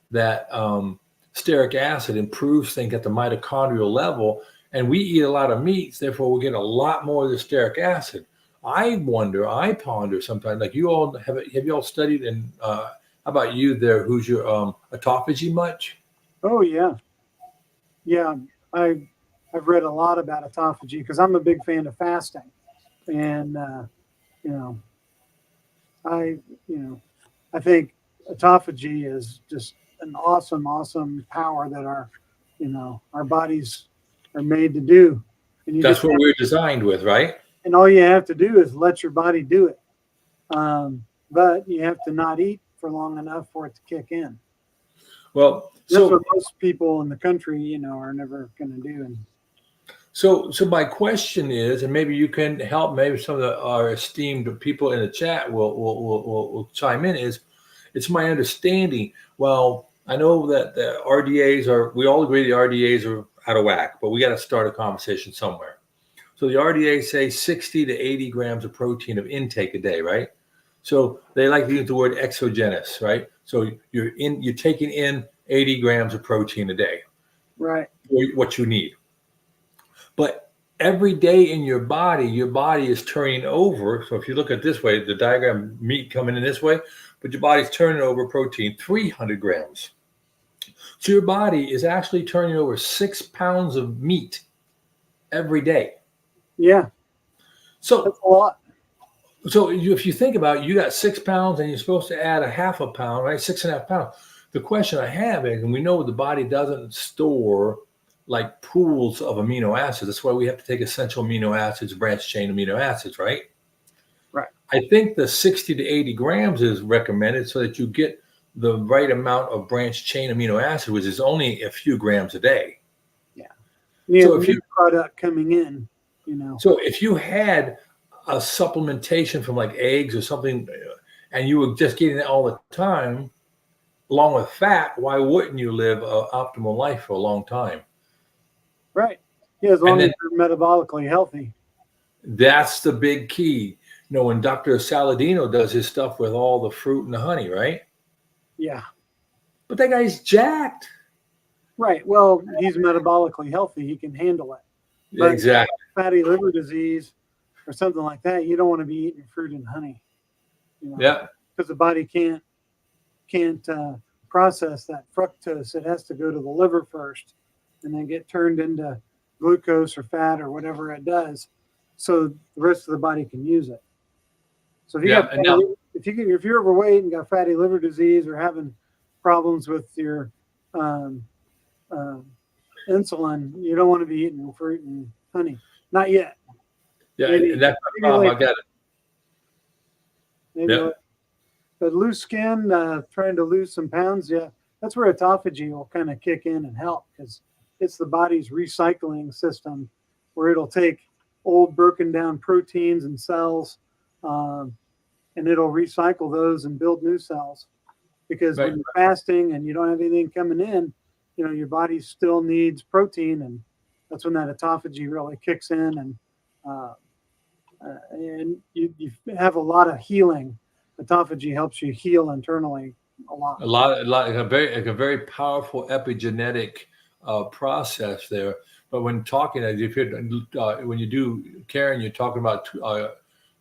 stearic acid improves things at the mitochondrial level, and we eat a lot of meats, therefore we get a lot more of the stearic acid. I ponder sometimes, like you all have you all studied, and how about you there? Who's your autophagy much? Oh yeah. Yeah, I've read a lot about autophagy because I'm a big fan of fasting, and I think autophagy is just an awesome power that our bodies are made to do. And that's what we're designed with, right? And all you have to do is let your body do it, but you have to not eat for long enough for it to kick in. Well, that's what most people in the country, are never going to do. And so my question is, and maybe you can help. Maybe some of our esteemed people in the chat will chime in. It's my understanding. Well, I know that the RDAs are. We all agree the RDAs are out of whack, but we got to start a conversation somewhere. So the RDAs say 60 to 80 grams of protein of intake a day, right? So they like to use the word exogenous, right? So you're taking in 80 grams of protein a day, right? What you need. But every day in your body is turning over. So if you look at it this way, the diagram, meat coming in this way, but your body's turning over protein 300 grams. So your body is actually turning over 6 pounds of meat every day. Yeah. So that's a lot. So if you think about it, you got 6 pounds and you're supposed to add a half a pound, right? 6.5 pounds. The question I have is, and we know the body doesn't store like pools of amino acids. That's why we have to take essential amino acids, branched chain amino acids, right? Right. I think the 60 to 80 grams is recommended so that you get the right amount of branched chain amino acid, which is only a few grams a day. Yeah. So if you product coming in, So if you had a supplementation from like eggs or something, and you were just getting it all the time, along with fat, why wouldn't you live an optimal life for a long time? Right. Yeah, as long as you're metabolically healthy. That's the big key. When Dr. Saladino does his stuff with all the fruit and the honey, right? Yeah. But that guy's jacked. Right. Well, he's metabolically healthy. He can handle it. But exactly. Fatty liver disease or something like that, you don't want to be eating fruit and honey. Yeah. Because the body can't process that fructose. It has to go to the liver first and then get turned into glucose or fat or whatever it does, so the rest of the body can use it. So if you're overweight and got fatty liver disease or having problems with your insulin, you don't want to be eating fruit and honey. Not yet. Yeah, and that's the problem. I got it. Maybe but loose skin, trying to lose some pounds, yeah, that's where autophagy will kind of kick in and help, because it's the body's recycling system where it'll take old broken down proteins and cells, and it'll recycle those and build new cells. Because when you're fasting and you don't have anything coming in, your body still needs protein, and that's when that autophagy really kicks in, and you have a lot of healing. Autophagy helps you heal internally a lot. A very powerful epigenetic process there. But when talking, when you do, Karen, you're talking about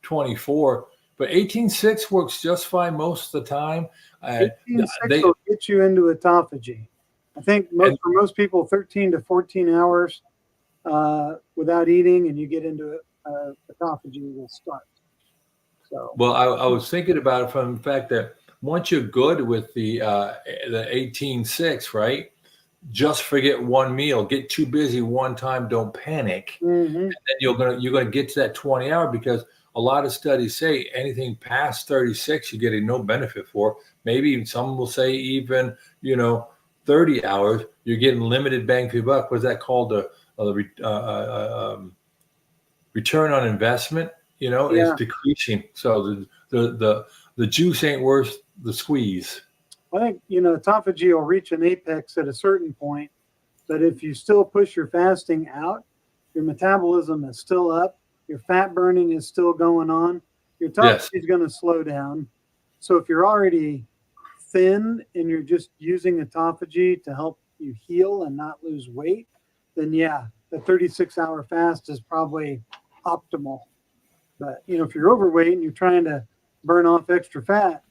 24, but 18.6 works just fine most of the time. 18.6 will get you into autophagy. I think for most people, 13 to 14 hours without eating, and you get into autophagy will start. So, well, I was thinking about it from the fact that once you're good with the 18.6, right? Just forget one meal. Get too busy one time. Don't panic. Mm-hmm. And then you're gonna get to that 20 hour, because a lot of studies say anything past 36 you're getting no benefit for. Maybe some will say even 30 hours you're getting limited bang for your buck. What's that called? return on investment, is decreasing. So the juice ain't worth the squeeze. I think, autophagy will reach an apex at a certain point, but if you still push your fasting out, your metabolism is still up, your fat burning is still going on, your autophagy is going to slow down. So if you're already thin and you're just using autophagy to help you heal and not lose weight, then the 36-hour fast is probably optimal. But, if you're overweight and you're trying to burn off extra fat,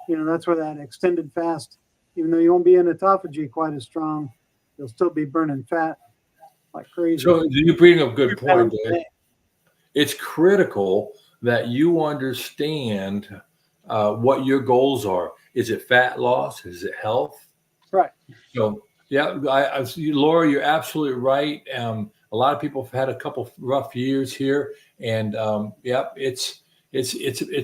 that's where that extended fast, even though you won't be in autophagy quite as strong, you'll still be burning fat like crazy. So you bring up a good point, Dave. It's critical that you understand what your goals are. Is it fat loss? Is it health? Right. So, Laura, you're absolutely right. A lot of people have had a couple rough years here, and it's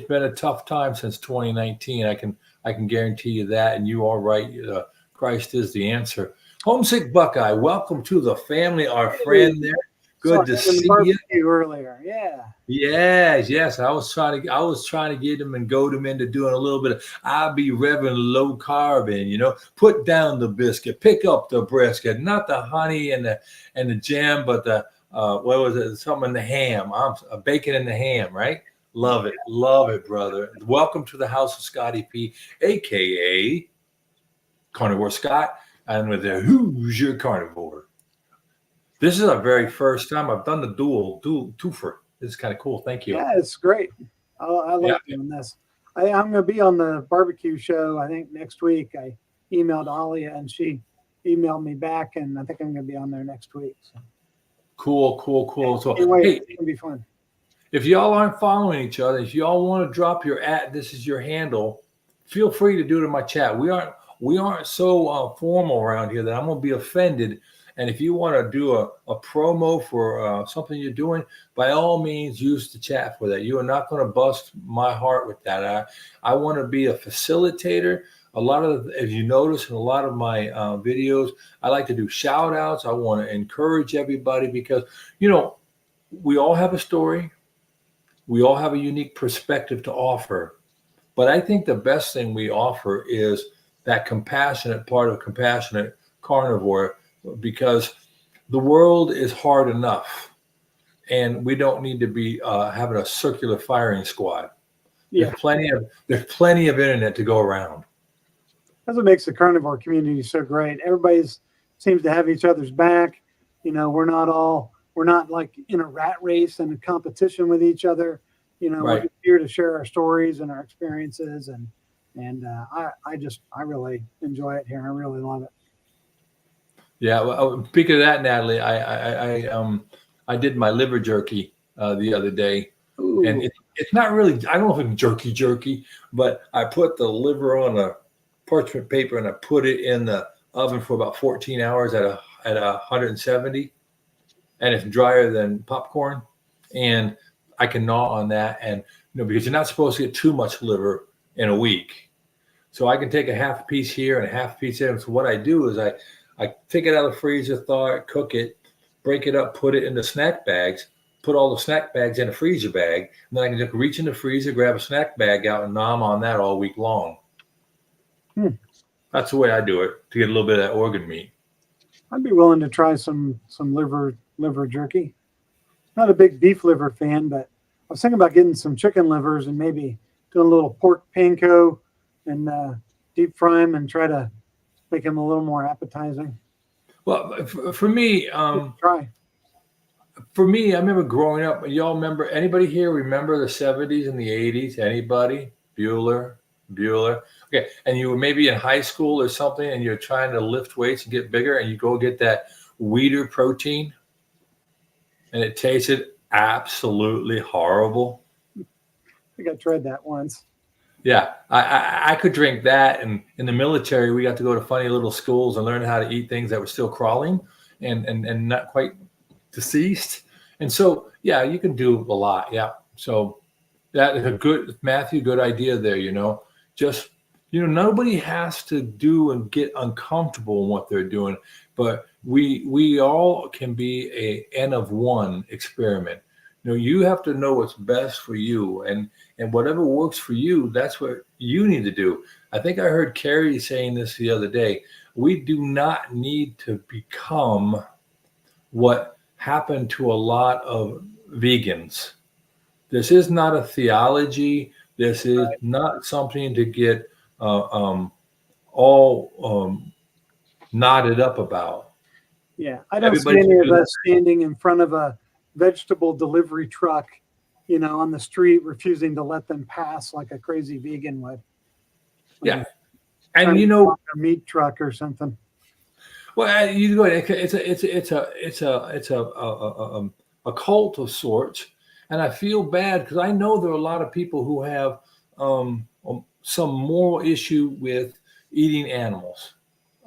been a tough time since 2019. I can guarantee you that, and you are right. Christ is the answer. Homesick Buckeye, welcome to the family, our friend there. Good to see you earlier. Yes. I was trying to get him and goad him into doing a little bit of I'll be revving low carb and put down the biscuit, pick up the brisket, not the honey and the jam, but the what was it? Something in the ham. Bacon in the ham, right? Love it, brother. Welcome to the house of Scotty P, aka Carnivore Scott, and with the Who's Your Carnivore. This is our very first time I've done the dual twofer. This is kind of cool. Thank you. Yeah, it's great. I love doing this. I'm going to be on the barbecue show, I think, next week. I emailed Alia, and she emailed me back, and I think I'm going to be on there next week. So. Cool. So, anyway, it's going to be fun. If y'all aren't following each other, if y'all want to drop your this is your handle, feel free to do it in my chat. We aren't so formal around here that I'm going to be offended. And if you want to do a promo for something you're doing, by all means, use the chat for that. You are not going to bust my heart with that. I want to be a facilitator. A lot of, as you notice in a lot of my videos, I like to do shout outs. I want to encourage everybody because, we all have a story. We all have a unique perspective to offer. But I think the best thing we offer is that compassionate part of Compassionate Carnivore, because the world is hard enough and we don't need to be having a circular firing squad. There's plenty of internet to go around. That's what makes the carnivore community so great. Everybody seems to have each other's back. We're not like in a rat race and a competition with each other. We're just here to share our stories and our experiences. And I really enjoy it here. I really love it. Yeah. Well, speaking of that, Natalie, I did my liver jerky the other day. Ooh. And it's not really, I don't know if it's jerky, but I put the liver on a parchment paper and I put it in the oven for about 14 hours at 170, and it's drier than popcorn. And I can gnaw on that, and because you're not supposed to get too much liver in a week, so I can take a half piece here and a half piece there. So what I do is I take it out of the freezer, thaw it, cook it, break it up, put it in the snack bags, put all the snack bags in a freezer bag, and then I can just reach in the freezer, grab a snack bag out, and nom on that all week long. That's the way I do it to get a little bit of that organ meat. I'd be willing to try some liver jerky. Not a big beef liver fan, but I was thinking about getting some chicken livers and maybe doing a little pork panko and deep fry them and try to make them a little more appetizing. Well, for me, I remember growing up. Y'all remember? Anybody here remember the 70s and the 80s? Anybody? Bueller. Okay, and you were maybe in high school or something, and you're trying to lift weights and get bigger, and you go get that Weider protein, and it tasted absolutely horrible. I think I tried that once. Yeah, I could drink that, and in the military, we got to go to funny little schools and learn how to eat things that were still crawling and not quite deceased. And so, yeah, you can do a lot. Yeah, so that is a good, Matthew, good idea there. Just nobody has to do and get uncomfortable in what they're doing, but we all can be a N of one experiment. You have to know what's best for you, and whatever works for you, that's what you need to do. I think I heard Kerry saying this the other day. We do not need to become what happened to a lot of vegans. This is not a theology. This is not something to get all knotted up about. Yeah, I don't see any of us standing in front of a vegetable delivery truck, on the street, refusing to let them pass like a crazy vegan would. Yeah, and a meat truck or something. Well, you go ahead. It's a cult of sorts, and I feel bad because I know there are a lot of people who have some moral issue with eating animals.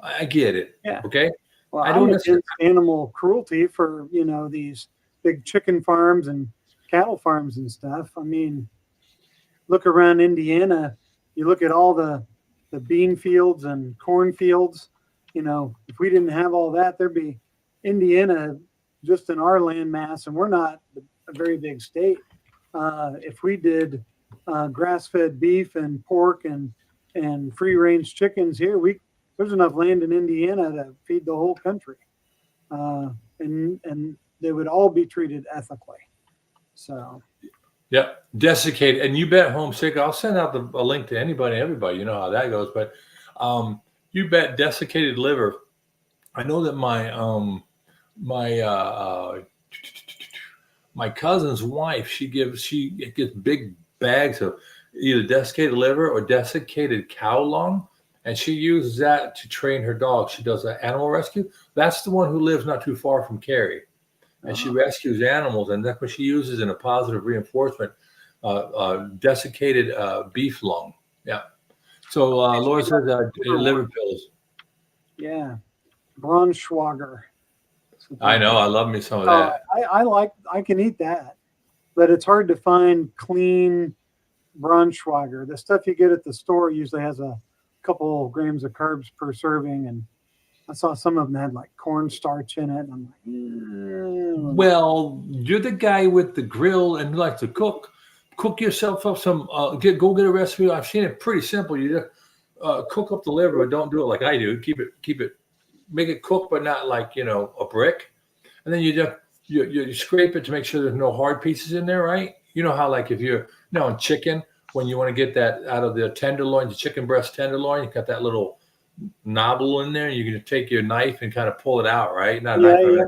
I get it. Yeah. Okay. Well, I don't against animal cruelty for these big chicken farms and cattle farms and stuff. I mean, look around Indiana. You look at all the bean fields and corn fields. If we didn't have all that, there'd be Indiana just in our land mass, and we're not a very big state. If we did grass-fed beef and pork and free-range chickens here, there's enough land in Indiana to feed the whole country, and they would all be treated ethically. So, yeah, desiccated, and you bet homesick. I'll send out a link to everybody. You know how that goes, but you bet desiccated liver. I know that my cousin's wife, she gets big bags of either desiccated liver or desiccated cow lung, and she uses that to train her dog. She does an animal rescue. That's the one who lives not too far from Kerry, and she rescues animals, and that's what she uses in a positive reinforcement. Desiccated beef lung. Yeah. So Laura says liver pills. Yeah, Braunschweiger. I know. I love me some of that. I can eat that, but it's hard to find clean Braunschweiger. The stuff you get at the store usually has a couple of grams of carbs per serving, and I saw some of them had like cornstarch in it. And I'm like, well, you're the guy with the grill and you like to cook. Cook yourself up some. Go get a recipe. I've seen it pretty simple. You just cook up the liver, but don't do it like I do. Keep it. Make it cook, but not like a brick. And then you scrape it to make sure there's no hard pieces in there, right? You know how like if you're in chicken, when you want to get that out of the tenderloin, the chicken breast tenderloin, you got that little knobble in there. You can take your knife and kind of pull it out, right? Not a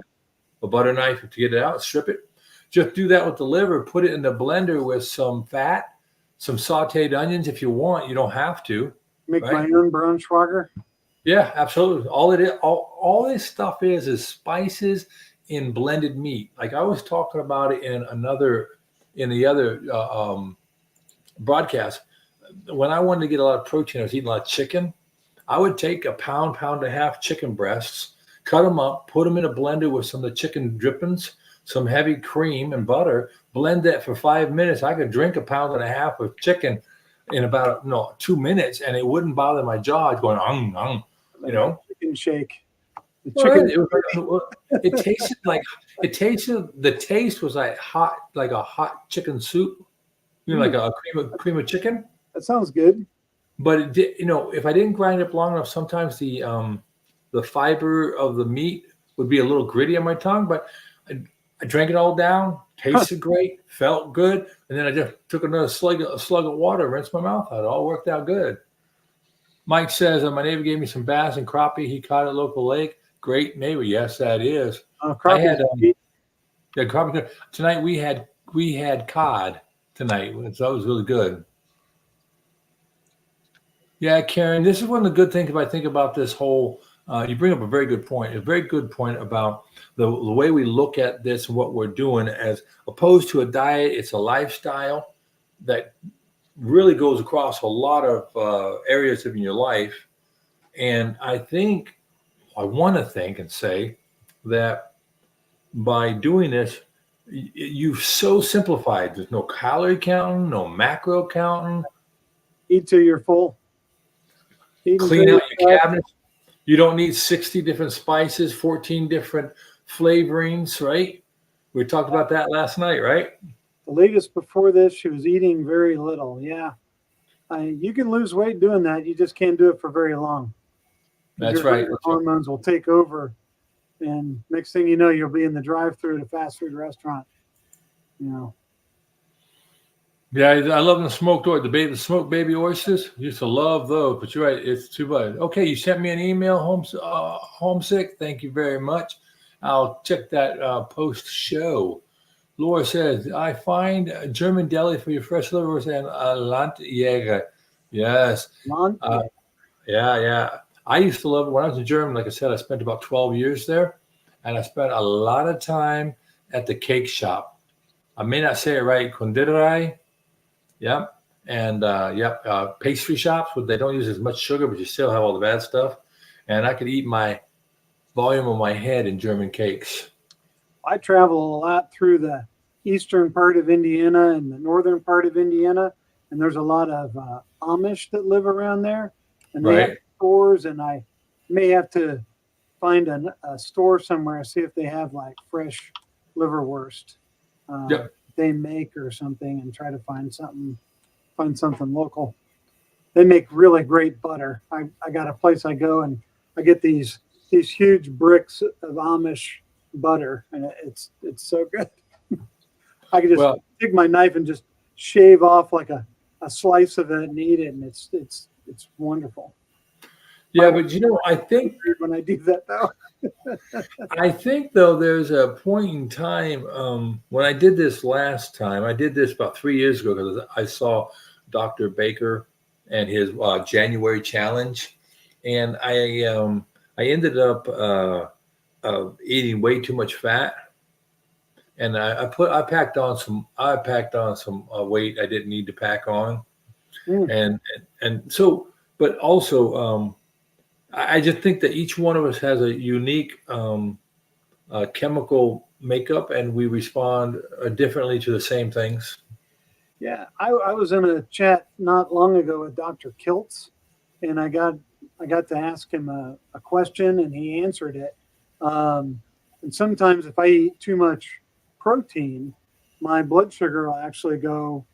butter knife to get it out. Strip it. Just do that with the liver. Put it in the blender with some fat, some sautéed onions if you want. You don't have to. Make my own Braunschweiger. Yeah, absolutely. All it is, all this stuff is spices in blended meat. Like I was talking about it in the other broadcast. When I wanted to get a lot of protein, I was eating a lot of chicken. I would take a pound and a half chicken breasts, cut them up, put them in a blender with some of the chicken drippings, some heavy cream and butter, blend that for 5 minutes. I could drink a pound and a half of chicken in about 2 minutes, and it wouldn't bother my jaw. It's going chicken shake. It tasted the taste was like a hot chicken soup, like a cream of chicken. That sounds good. But it did, if I didn't grind it up long enough, sometimes the fiber of the meat would be a little gritty on my tongue. But I drank it all down, tasted great, felt good, and then I just took another slug of water, rinsed my mouth out. It all worked out good. Mike says, my neighbor gave me some bass and crappie he caught at local lake. Great neighbor. Yes, that is. I had crappie. Tonight we had cod tonight, so that was really good. Yeah, Karen, this is one of the good things if I think about this whole. You bring up a very good point about the way we look at this and what we're doing as opposed to a diet. It's a lifestyle that really goes across a lot of areas of your life. And I want to think and say that by doing this, you've so simplified. There's no calorie counting, no macro counting. Eat till you're full. Clean out your cabinets. You don't need 60 different spices, 14 different flavorings, right? We talked about that last night, right? The latest before this, she was eating very little. Yeah. You can lose weight doing that. You just can't do it for very long. That's right. Your hormones will take over. And next thing you know, you'll be in the drive-through at a fast food restaurant. Yeah, I love the smoked baby oysters. Used to love those, but you're right, it's too bad. Okay, you sent me an email, homesick. Thank you very much. I'll check that post show. Laura says, I find a German deli for your fresh livers and a Landjäger. Yes. Yeah. I used to love it when I was in Germany. Like I said, I spent about 12 years there, and I spent a lot of time at the cake shop. I may not say it right, Konditorei. Yep. And pastry shops, where they don't use as much sugar, but you still have all the bad stuff. And I could eat my volume of my head in German cakes. I travel a lot through the eastern part of Indiana and the northern part of Indiana, and there's a lot of Amish that live around there, and they have stores, and I may have to find a store somewhere, see if they have like fresh liverwurst they make or something, and try to find something local. They make really great butter. I got a place I go, and I get these huge bricks of Amish butter, and it's so good. I could just take my knife and just shave off like a slice of it and eat it, and it's wonderful. Yeah, but I think when I do that though, I think though there's a point in time when I did this last time. I did this about 3 years ago because I saw Dr. Baker and his January challenge, and I ended up eating way too much fat, and I packed on some weight I didn't need to pack on, and so, but also I just think that each one of us has a unique chemical makeup, and we respond differently to the same things. Yeah, I was in a chat not long ago with Dr. Kiltz, and I got to ask him a question, and he answered it. And sometimes if I eat too much protein, my blood sugar will actually go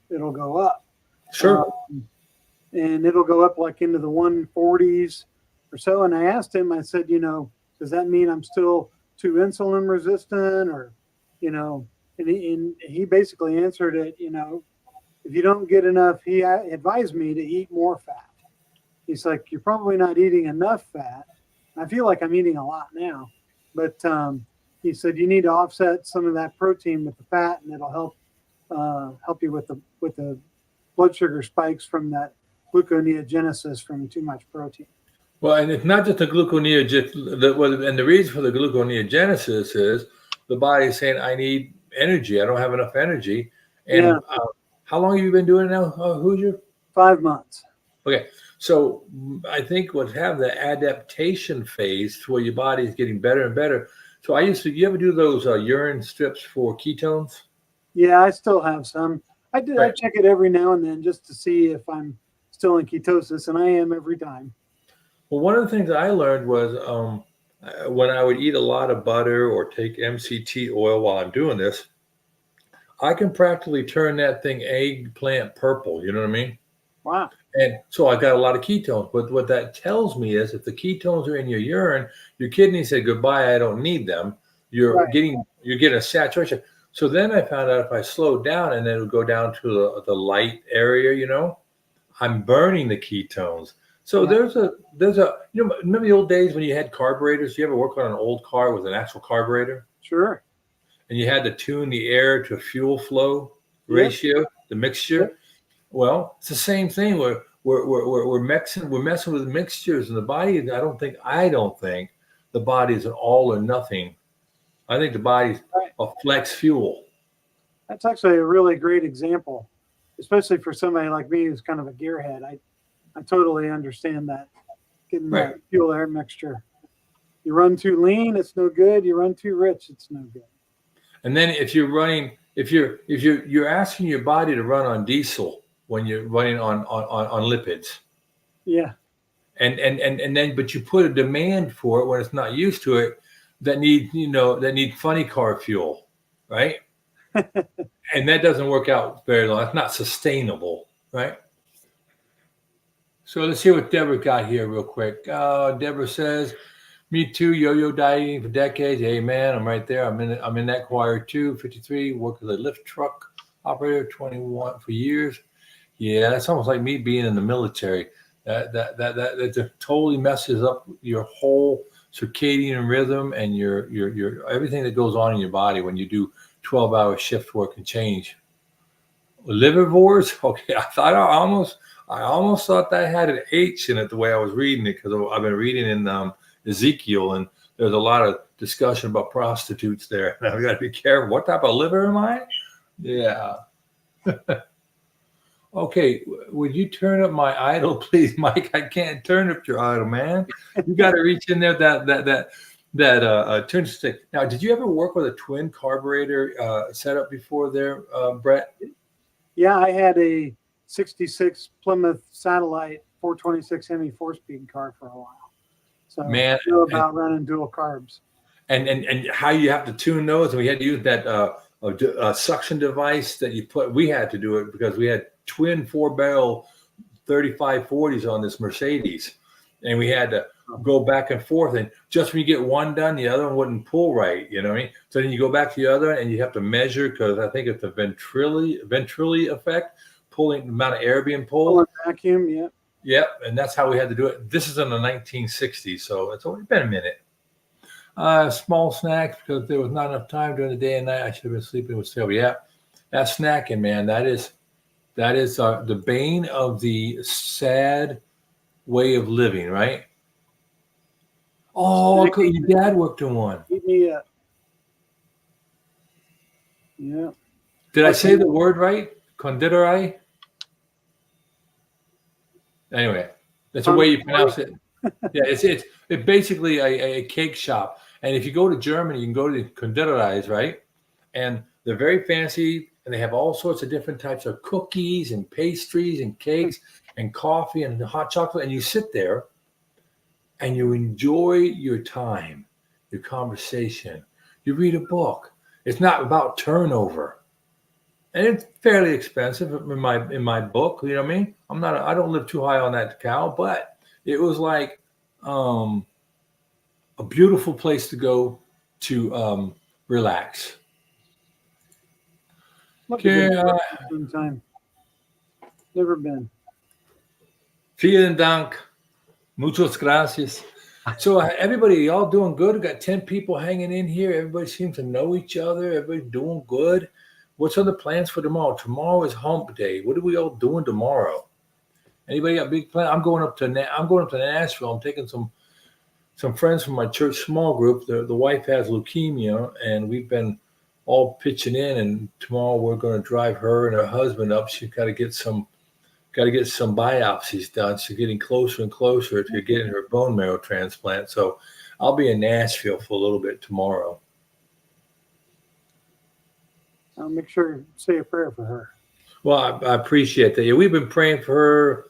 up. Sure. And it'll go up like into the 140s or so. And I asked him, I said, does that mean I'm still too insulin resistant, or, and he basically answered it, if you don't get enough, he advised me to eat more fat. He's like, you're probably not eating enough fat. I feel like I'm eating a lot now, but he said you need to offset some of that protein with the fat, and it'll help you with the blood sugar spikes from that gluconeogenesis from too much protein. Well, and it's not just the gluconeogenesis. And the reason for the gluconeogenesis is the body saying, I need energy. I don't have enough energy. And how long have you been doing it now, Hoosier? 5 months. Okay. So I think what's having the adaptation phase to where your body is getting better and better. So you ever do those urine strips for ketones? Yeah, I still have some. I do. Right. I check it every now and then just to see if I'm still in ketosis, and I am every time. Well, one of the things I learned was when I would eat a lot of butter or take MCT oil while I'm doing this, I can practically turn that thing eggplant purple. You know what I mean? Wow. And so I got a lot of ketones. But what that tells me is if the ketones are in your urine, your kidneys say, goodbye, I don't need them. You're getting a saturation. So then I found out if I slowed down and then it would go down to the light area, I'm burning the ketones. So there's a remember the old days when you had carburetors? You ever work on an old car with an actual carburetor? Sure. And you had to tune the air to fuel flow ratio, the mixture. Yep. Well, it's the same thing. We're messing with mixtures in the body. I don't think the body is an all or nothing. I think the body's a flex fuel. That's actually a really great example, especially for somebody like me who's kind of a gearhead. I totally understand that. Getting that fuel air mixture. You run too lean, it's no good. You run too rich, it's no good. And then if you're asking your body to run on diesel when you're running on lipids. Yeah. And then but you put a demand for it when it's not used to it that need funny car fuel. right? And that doesn't work out very long. It's not sustainable, right? So let's see what Deborah got here real quick. Deborah says, "Me too. Yo-yo dieting for decades. Hey man, I'm right there. I'm in that choir too. 53. Worked as a lift truck operator, 21 for years. Yeah, that's almost like me being in the military. That totally messes up your whole circadian rhythm and your everything that goes on in your body when you do 12-hour shift work and change. Liverivores. Okay, I almost thought that had an H in it the way I was reading it, because I've been reading in Ezekiel, and there's a lot of discussion about prostitutes there. Now we got to be careful. What type of liver am I? Yeah. Okay, would you turn up my idol, please, Mike? I can't turn up your idol, man. You got to reach in there that tune stick. Now, did you ever work with a twin carburetor setup before there, Brett? Yeah, I had a 66 Plymouth Satellite 426 Hemi 4-speed car for a while. So man, I know about running dual carbs. And how you have to tune those. And we had to use that suction device that you put. We had to do it because we had twin 4-barrel 3540s on this Mercedes. And we had to go back and forth. And just when you get one done, the other one wouldn't pull right. You know what I mean? So then you go back to the other and you have to measure, because I think it's the ventrili effect, pulling the amount of air being pulled. Pulling vacuum, yeah. Yep. And that's how we had to do it. This is in the 1960s. So it's only been a minute. Small snacks, because there was not enough time during the day and night. I should have been sleeping with Sylvia. Yeah, that snacking, man, that is the bane of the sad way of living, right? Oh, okay, your dad worked in one. Keep me up. Yeah. Did I say the word right? Conditorei? Anyway, that's a way you pronounce it. Yeah, it's basically a cake shop. And if you go to Germany, you can go to the Konditoreis, right? And they're very fancy, and they have all sorts of different types of cookies and pastries and cakes and coffee and hot chocolate. And you sit there and you enjoy your time, your conversation. You read a book. It's not about turnover. And it's fairly expensive in my book, you know what I mean? I don't live too high on that cow, but it was like a beautiful place to go to relax. Okay, time. Never been. Vielen Dank. Muchas gracias. So everybody, y'all doing good? We got 10 people hanging in here. Everybody seems to know each other. Everybody's doing good. What's on the plans for tomorrow? Tomorrow is hump day. What are we all doing tomorrow? Anybody got big plans? I'm going up to Nashville. I'm taking some friends from my church small group. The wife has leukemia, and we've been all pitching in. And tomorrow we're going to drive her and her husband up. She's got to get some biopsies done. She's getting closer and closer to getting her bone marrow transplant. So I'll be in Nashville for a little bit tomorrow. I'll make sure to say a prayer for her. Well, I appreciate that. Yeah, we've been praying for her,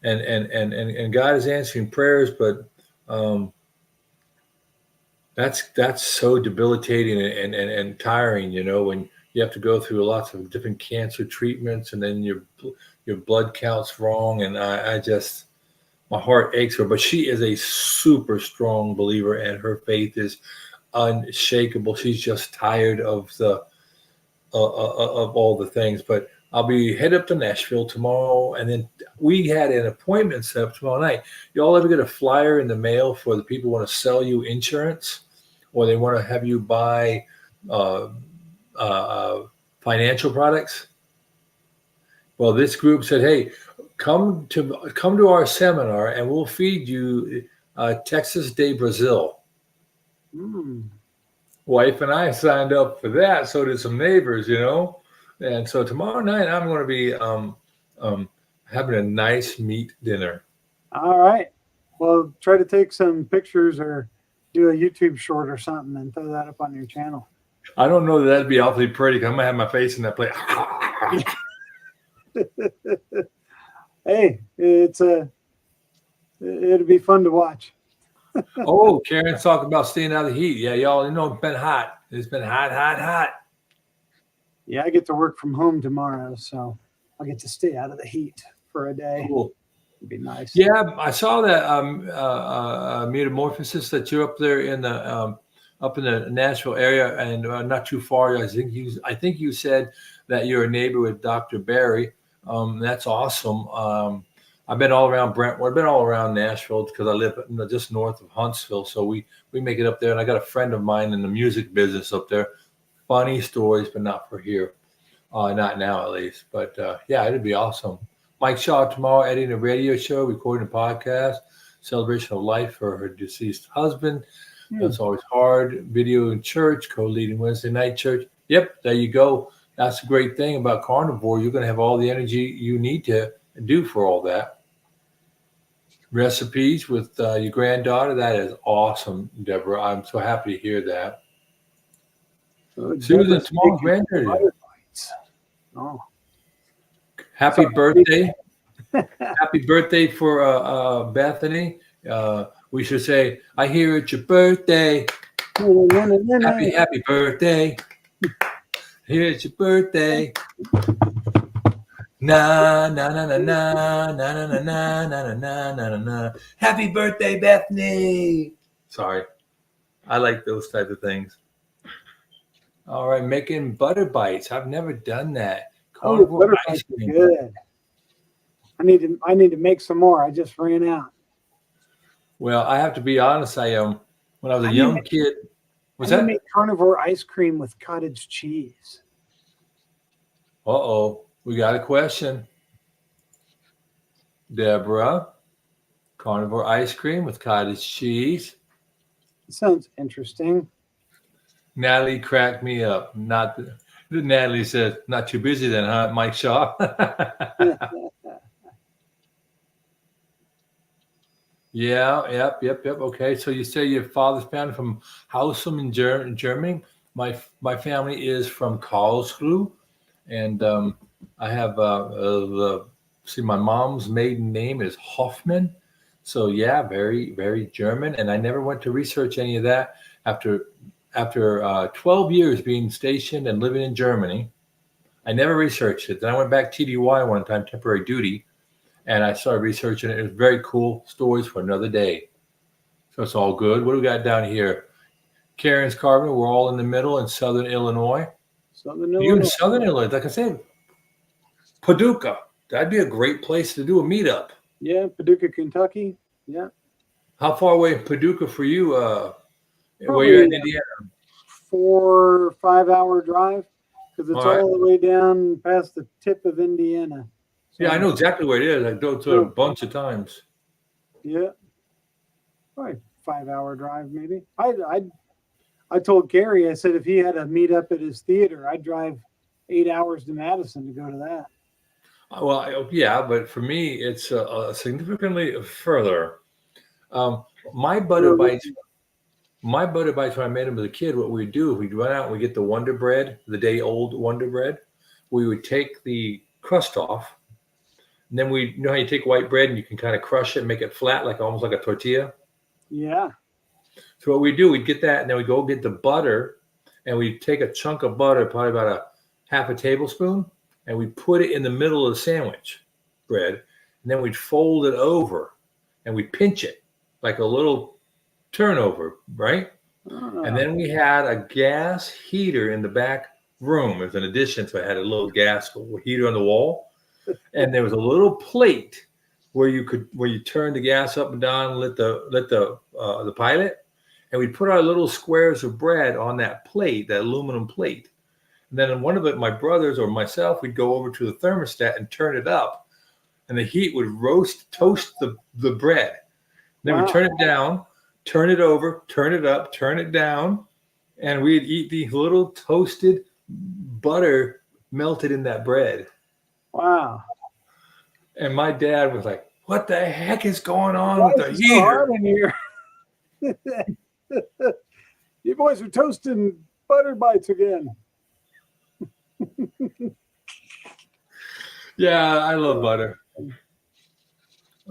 and God is answering prayers, but that's so debilitating and tiring, you know, when you have to go through lots of different cancer treatments, and then your blood count's wrong, and I just, my heart aches for her. But she is a super strong believer, and her faith is unshakable. She's just tired of of all the things. But I'll be head up to Nashville tomorrow, and then we had an appointment set up tomorrow night. Y'all ever get a flyer in the mail for the people who want to sell you insurance, or they want to have you buy financial products? Well, this group said, "Hey, come to our seminar, and we'll feed you Texas de Brazil." Wife and I signed up for that. So did some neighbors, you know. And so tomorrow night I'm going to be having a nice meat dinner. All right. Well, try to take some pictures or do a YouTube short or something and throw that up on your channel. I don't know that that'd be awfully pretty, because I'm going to have my face in that plate. Hey, it'll be fun to watch. Oh, Karen's talking about staying out of the heat. Yeah, y'all, you know, it's been hot. It's been hot. Yeah, I get to work from home tomorrow, so I'll get to stay out of the heat for a day. Cool. It'd be nice. Yeah, I saw that metamorphosis that you're up there in the Nashville area, and not too far. I think you said that you're a neighbor with Dr. Barry. That's awesome. I've been all around Brentwood. I've been all around Nashville because I live just north of Huntsville. So we make it up there, and I got a friend of mine in the music business up there. Funny stories, but not for here. Not now, at least. But yeah, it'd be awesome. Mike Shaw tomorrow editing a radio show, recording a podcast, celebration of life for her deceased husband. That's always hard. Video in church, co-leading Wednesday night church. Yep, there you go. That's the great thing about Carnivore. You're going to have all the energy you need to do for all that. Recipes with your granddaughter. That is awesome, Deborah. I'm so happy to hear that. Susan, tomorrow's granddaughter. Oh. Happy birthday. Happy birthday for Bethany. We should say, I hear it's your birthday. Happy birthday. Here it's your birthday. Na na na na na na na na na na na na na. Happy birthday, Bethany. Sorry. I like those type of things. All right, making butter bites. I've never done that. Butter bites are good. I need to make some more. I just ran out. Well, I have to be honest. When I was a young kid, I make carnivore ice cream with cottage cheese. We got a question. Deborah, carnivore ice cream with cottage cheese. Sounds interesting. Natalie cracked me up. Natalie says, not too busy then, huh, Mike Shaw? Yeah, yep. Okay, so you say your father's family from Hausum in Germany. My family is from Karlsruhe, and I have my mom's maiden name is Hoffman. So yeah, very, very German. And I never went to research any of that after 12 years being stationed and living in Germany. I never researched it. Then I went back TDY one time, temporary duty. And I started researching it. It was very cool. Stories for another day. So it's all good. What do we got down here? Karen's Carving. We're all in the middle in Southern Illinois. You in Southern Illinois, like I said, Paducah. That'd be a great place to do a meetup. Yeah, Paducah, Kentucky. Yeah. How far away in Paducah for you? Where you're in Indiana? 4 or 5 hour drive because it's all the way down past the tip of Indiana. So, yeah, I know exactly where it is. I go to a bunch of times. Yeah, probably 5 hour drive maybe. I told Kerry, I said if he had a meetup at his theater, I'd drive 8 hours to Madison to go to that. Well, yeah, but for me, it's significantly further. My butter bites when I made them as a kid, what we'd do, we'd run out and we'd get the Wonder Bread, the day old Wonder Bread. We would take the crust off. And then you know how you take white bread and you can kind of crush it and make it flat, like almost like a tortilla? Yeah. So what we do, we'd get that, and then we go get the butter, and we take a chunk of butter, probably about a half a tablespoon, and we put it in the middle of the sandwich bread, and then we'd fold it over, and we pinch it like a little turnover, right? And then we had a gas heater in the back room as an addition, so I had a little gas heater on the wall. And there was a little plate where you turn the gas up and down, lit the pilot, and we'd put our little squares of bread on that plate, that aluminum plate. And then in one of it, my brothers or myself, we'd go over to the thermostat and turn it up, and the heat would toast the bread. Then we'd turn it down, turn it over, turn it up, turn it down, and we'd eat the little toasted butter melted in that bread. Wow. And my dad was like, what the heck is going on with the heater? In here? You boys are toasting butter bites again. Yeah, I love butter.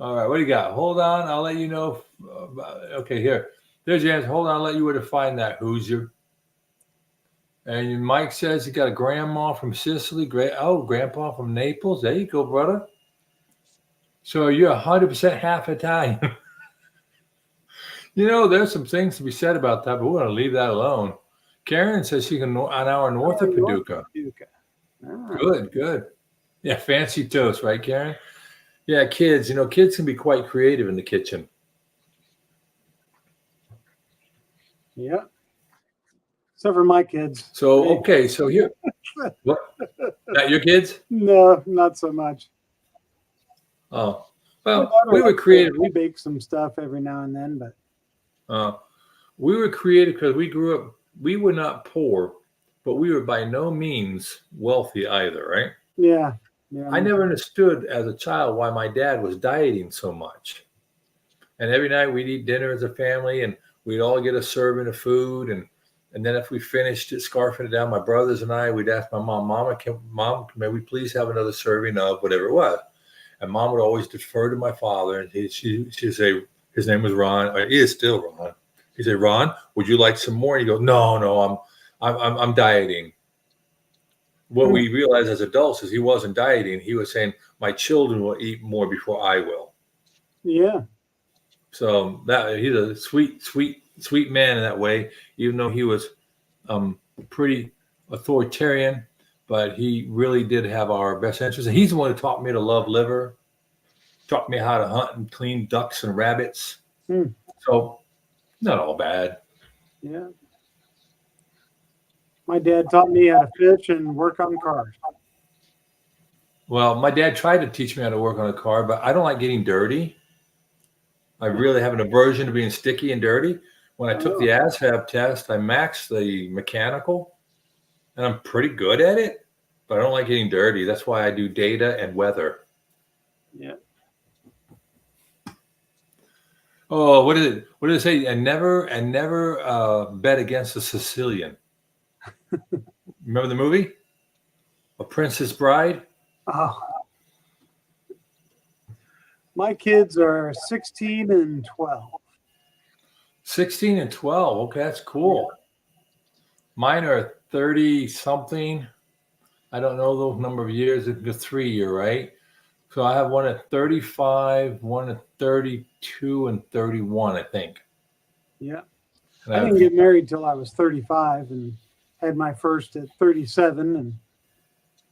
All right, what do you got? Hold on, I'll let you know. Okay, here. There's your answer. Hold on, I'll let you know where to find that. Hoosier. And Mike says he got a grandma from Sicily. Grandpa from Naples. There you go, brother. So you're 100% half Italian. There's some things to be said about that, but we're going to leave that alone. Karen says she's an hour north of Paducah. Ah. Good. Yeah, fancy toast, right, Karen? Yeah, kids. Kids can be quite creative in the kitchen. Yeah. Except for my kids. So, okay. So here. What? Not your kids? No, not so much. Oh. Well, we were creative. We bake some stuff every now and then, but. We were creative because we grew up. We were not poor, but we were by no means wealthy either, right? Yeah. I never understood as a child why my dad was dieting so much. And every night we'd eat dinner as a family, and we'd all get a serving of food, and then if we finished it, scarfing it down, my brothers and I, we'd ask my mom, Mom, may we please have another serving of whatever it was? And Mom would always defer to my father, and she'd say, his name was Ron, or he is still Ron. He'd say, Ron, would you like some more? And he goes, No, I'm dieting. What we realized as adults is he wasn't dieting. He was saying, my children will eat more before I will. Yeah. So he's a sweet man in that way, even though he was pretty authoritarian, but he really did have our best interests. And he's the one who taught me to love liver, taught me how to hunt and clean ducks and rabbits. So not all bad. Yeah. My dad taught me how to fish and work on cars. Well, my dad tried to teach me how to work on a car, but I don't like getting dirty. I really have an aversion to being sticky and dirty. When I took the ASVAB test, I maxed the mechanical, and I'm pretty good at it, but I don't like getting dirty. That's why I do data and weather. Yeah. Oh, what did it say? And never bet against a Sicilian. Remember the movie? A Princess Bride? Oh. My kids are 16 and 12. 16 and 12. Okay, that's cool. Yeah. Mine are 30-something. I don't know the number of years. It's a 3-year, right? So I have one at 35, one at 32, and 31, I think. Yeah. I didn't get married till I was 35 and had my first at 37, and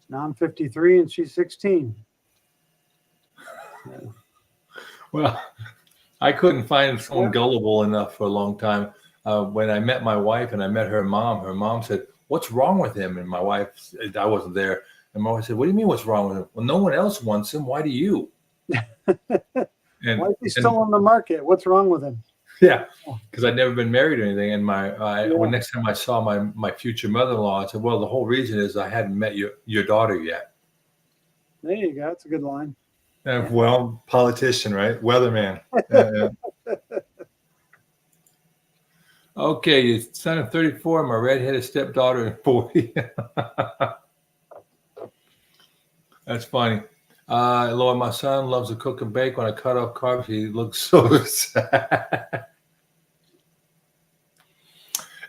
now I'm 53 and she's 16. Yeah. Well, I couldn't find someone gullible enough for a long time. When I met my wife and I met her mom said, "What's wrong with him?" And my wife, I wasn't there. And my wife said, "What do you mean what's wrong with him?" "Well, no one else wants him. Why do you?" And why is he still on the market? What's wrong with him? Yeah, because I'd never been married or anything. And when next time I saw my future mother-in-law, I said, "Well, the whole reason is I hadn't met your daughter yet." There you go. That's a good line. Well, politician, right? Weatherman. Okay, your son of 34, my redheaded stepdaughter in 40. That's funny. Lord, my son loves to cook and bake. When I cut off carbs, he looks so sad.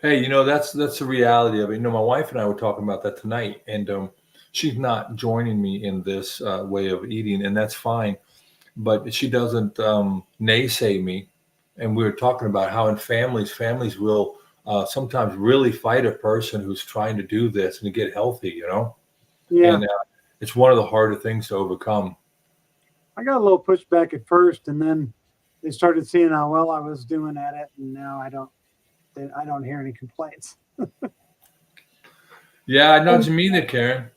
Hey, that's the reality of it. My wife and I were talking about that tonight, and she's not joining me in this way of eating, and that's fine. But she doesn't naysay me. And we were talking about how in families will sometimes really fight a person who's trying to do this and to get healthy, Yeah. And it's one of the harder things to overcome. I got a little pushback at first, and then they started seeing how well I was doing at it, and now I don't hear any complaints. Yeah, I know what you mean there, Karen.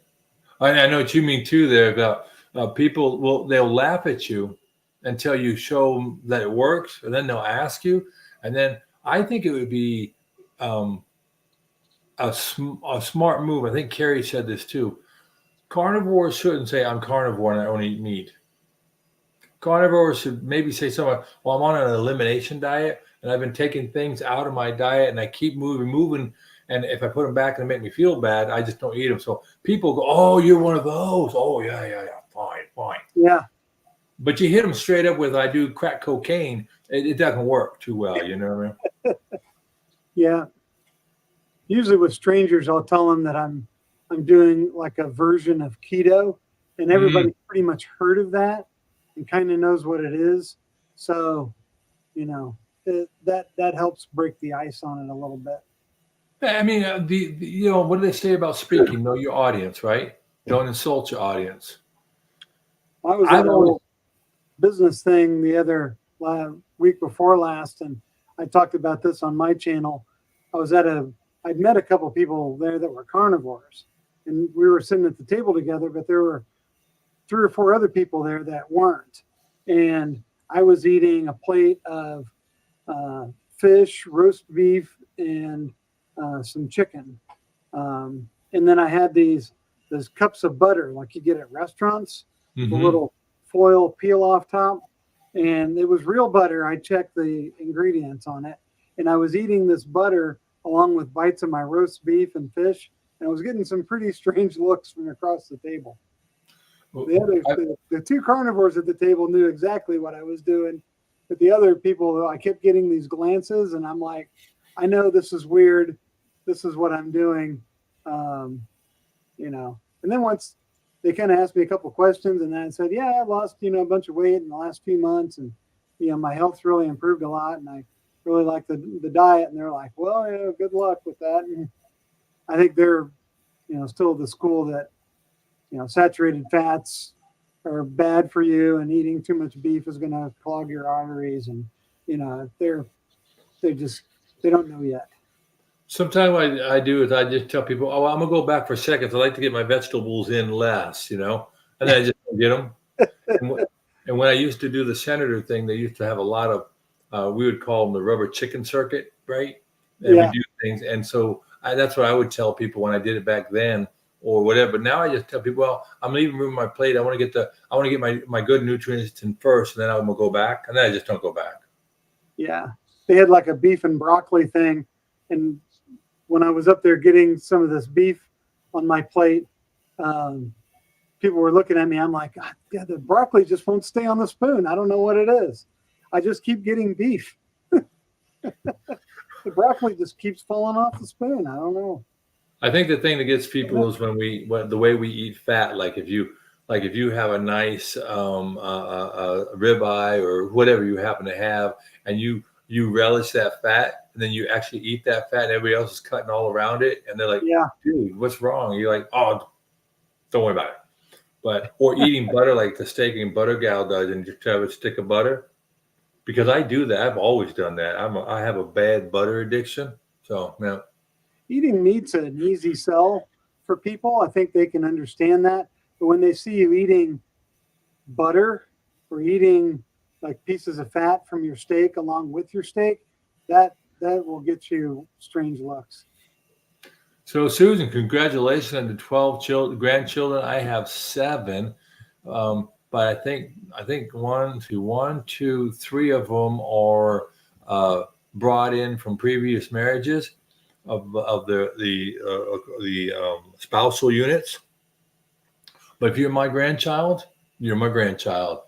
I know what you mean too there about people they'll laugh at you until you show them that it works, and then they'll ask you. And then I think it would be a smart move. I think Kerry said this too. Carnivores shouldn't say, "I'm carnivore and I only eat meat." Carnivores should maybe say something, "Well, I'm on an elimination diet and I've been taking things out of my diet and I keep moving. And if I put them back and they make me feel bad, I just don't eat them." So people go, "Oh, you're one of those. Oh, yeah. Fine. Yeah. But you hit them straight up with, "I do crack cocaine." It doesn't work too well. You know what I mean? Yeah. usually with strangers, I'll tell them that I'm doing like a version of keto, and everybody's pretty much heard of that and kind of knows what it is. So, you know, that helps break the ice on it a little bit. I mean, you know, what do they say about speaking? Know your audience, right? Don't insult your audience. I was at a little business thing the other week before last, and I talked about this on my channel. I'd met a couple of people there that were carnivores, and we were sitting at the table together, but there were 3 or 4 other people there that weren't. And I was eating a plate of fish, roast beef, and some chicken. And then I had those cups of butter like you get at restaurants, the little foil peel off top. And it was real butter. I checked the ingredients on it. And I was eating this butter along with bites of my roast beef and fish. And I was getting some pretty strange looks from across the table. The 2 carnivores at the table knew exactly what I was doing. But the other people, I kept getting these glances, and I'm like, I know this is weird. This is what I'm doing. You know, and then once they kind of asked me a couple of questions, and then I said, yeah, I lost, you know, a bunch of weight in the last few months, and, you know, my health's really improved a lot, and I really like the diet. And they're like, well, yeah, good luck with that. And I think they're, you know, still the school that, you know, saturated fats are bad for you, and eating too much beef is going to clog your arteries. And, you know, they don't know yet. Sometimes what I do is I just tell people, oh, I'm going to go back for seconds. I like to get my vegetables in less, you know, and then I just don't get them. And when I used to do the senator thing, they used to have a lot of, we would call them the rubber chicken circuit, right? And we do things. And so that's what I would tell people when I did it back then or whatever. But now I just tell people, well, I'm leaving room my plate. I want to get my good nutrients in first, and then I'm going to go back. And then I just don't go back. Yeah. They had like a beef and broccoli thing. And when I was up there getting some of this beef on my plate, people were looking at me. I'm like, yeah, the broccoli just won't stay on the spoon. I don't know what it is. I just keep getting beef. The broccoli just keeps falling off the spoon. I don't know. I think the thing that gets people is when the way we eat fat. Like if you have a nice ribeye or whatever you happen to have, and you relish that fat, and then you actually eat that fat, and everybody else is cutting all around it, and they're like, yeah, dude, what's wrong? And you're like, oh, don't worry about it. Or eating butter like the steak and butter gal does, and just have a stick of butter. Because I do that. I've always done that. I have a bad butter addiction. So, yeah. Eating meat's an easy sell for people. I think they can understand that. But when they see you eating butter or eating like pieces of fat from your steak along with your steak, that will get you strange looks. So, Susan, congratulations on the 12 grandchildren. I have 7. But I think 1, 2, 3 of them are brought in from previous marriages of the spousal units. But if you're my grandchild, you're my grandchild.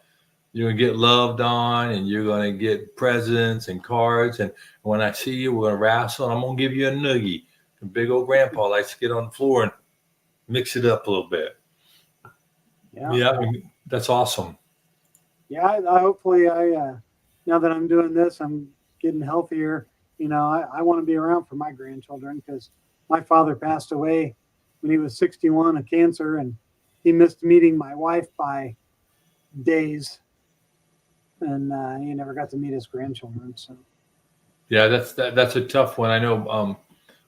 You're gonna get loved on, and you're gonna get presents and cards. And when I see you, we're gonna wrestle. And I'm gonna give you a noogie. And big old grandpa likes to get on the floor and mix it up a little bit. Yeah. That's awesome. Yeah, I hopefully now that I'm doing this, I'm getting healthier. You know, I want to be around for my grandchildren because my father passed away when he was 61 of cancer, and he missed meeting my wife by days, and he never got to meet his grandchildren. So, yeah, that's a tough one. I know.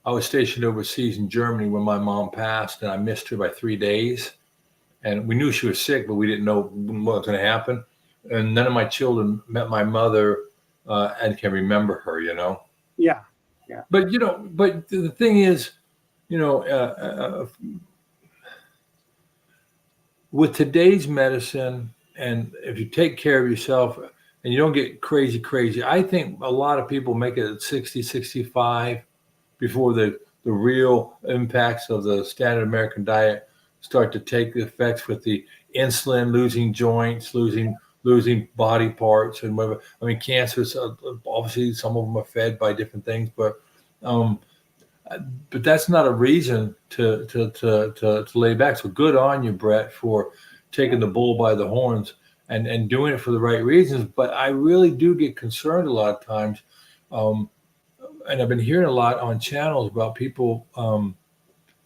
I was stationed overseas in Germany when my mom passed, and I missed her by 3 days. And we knew she was sick, but we didn't know what was going to happen. And none of my children met my mother and can remember her, you know? Yeah. But, but the thing is, with today's medicine, and if you take care of yourself and you don't get crazy, I think a lot of people make it at 60, 65 before the real impacts of the standard American diet start to take the effects with the insulin, losing joints, losing body parts, and whatever. I mean, cancers, obviously some of them are fed by different things, but But that's not a reason to lay back. So good on you, Brett, for taking the bull by the horns and doing it for the right reasons. But I really do get concerned a lot of times. And I've been hearing a lot on channels about people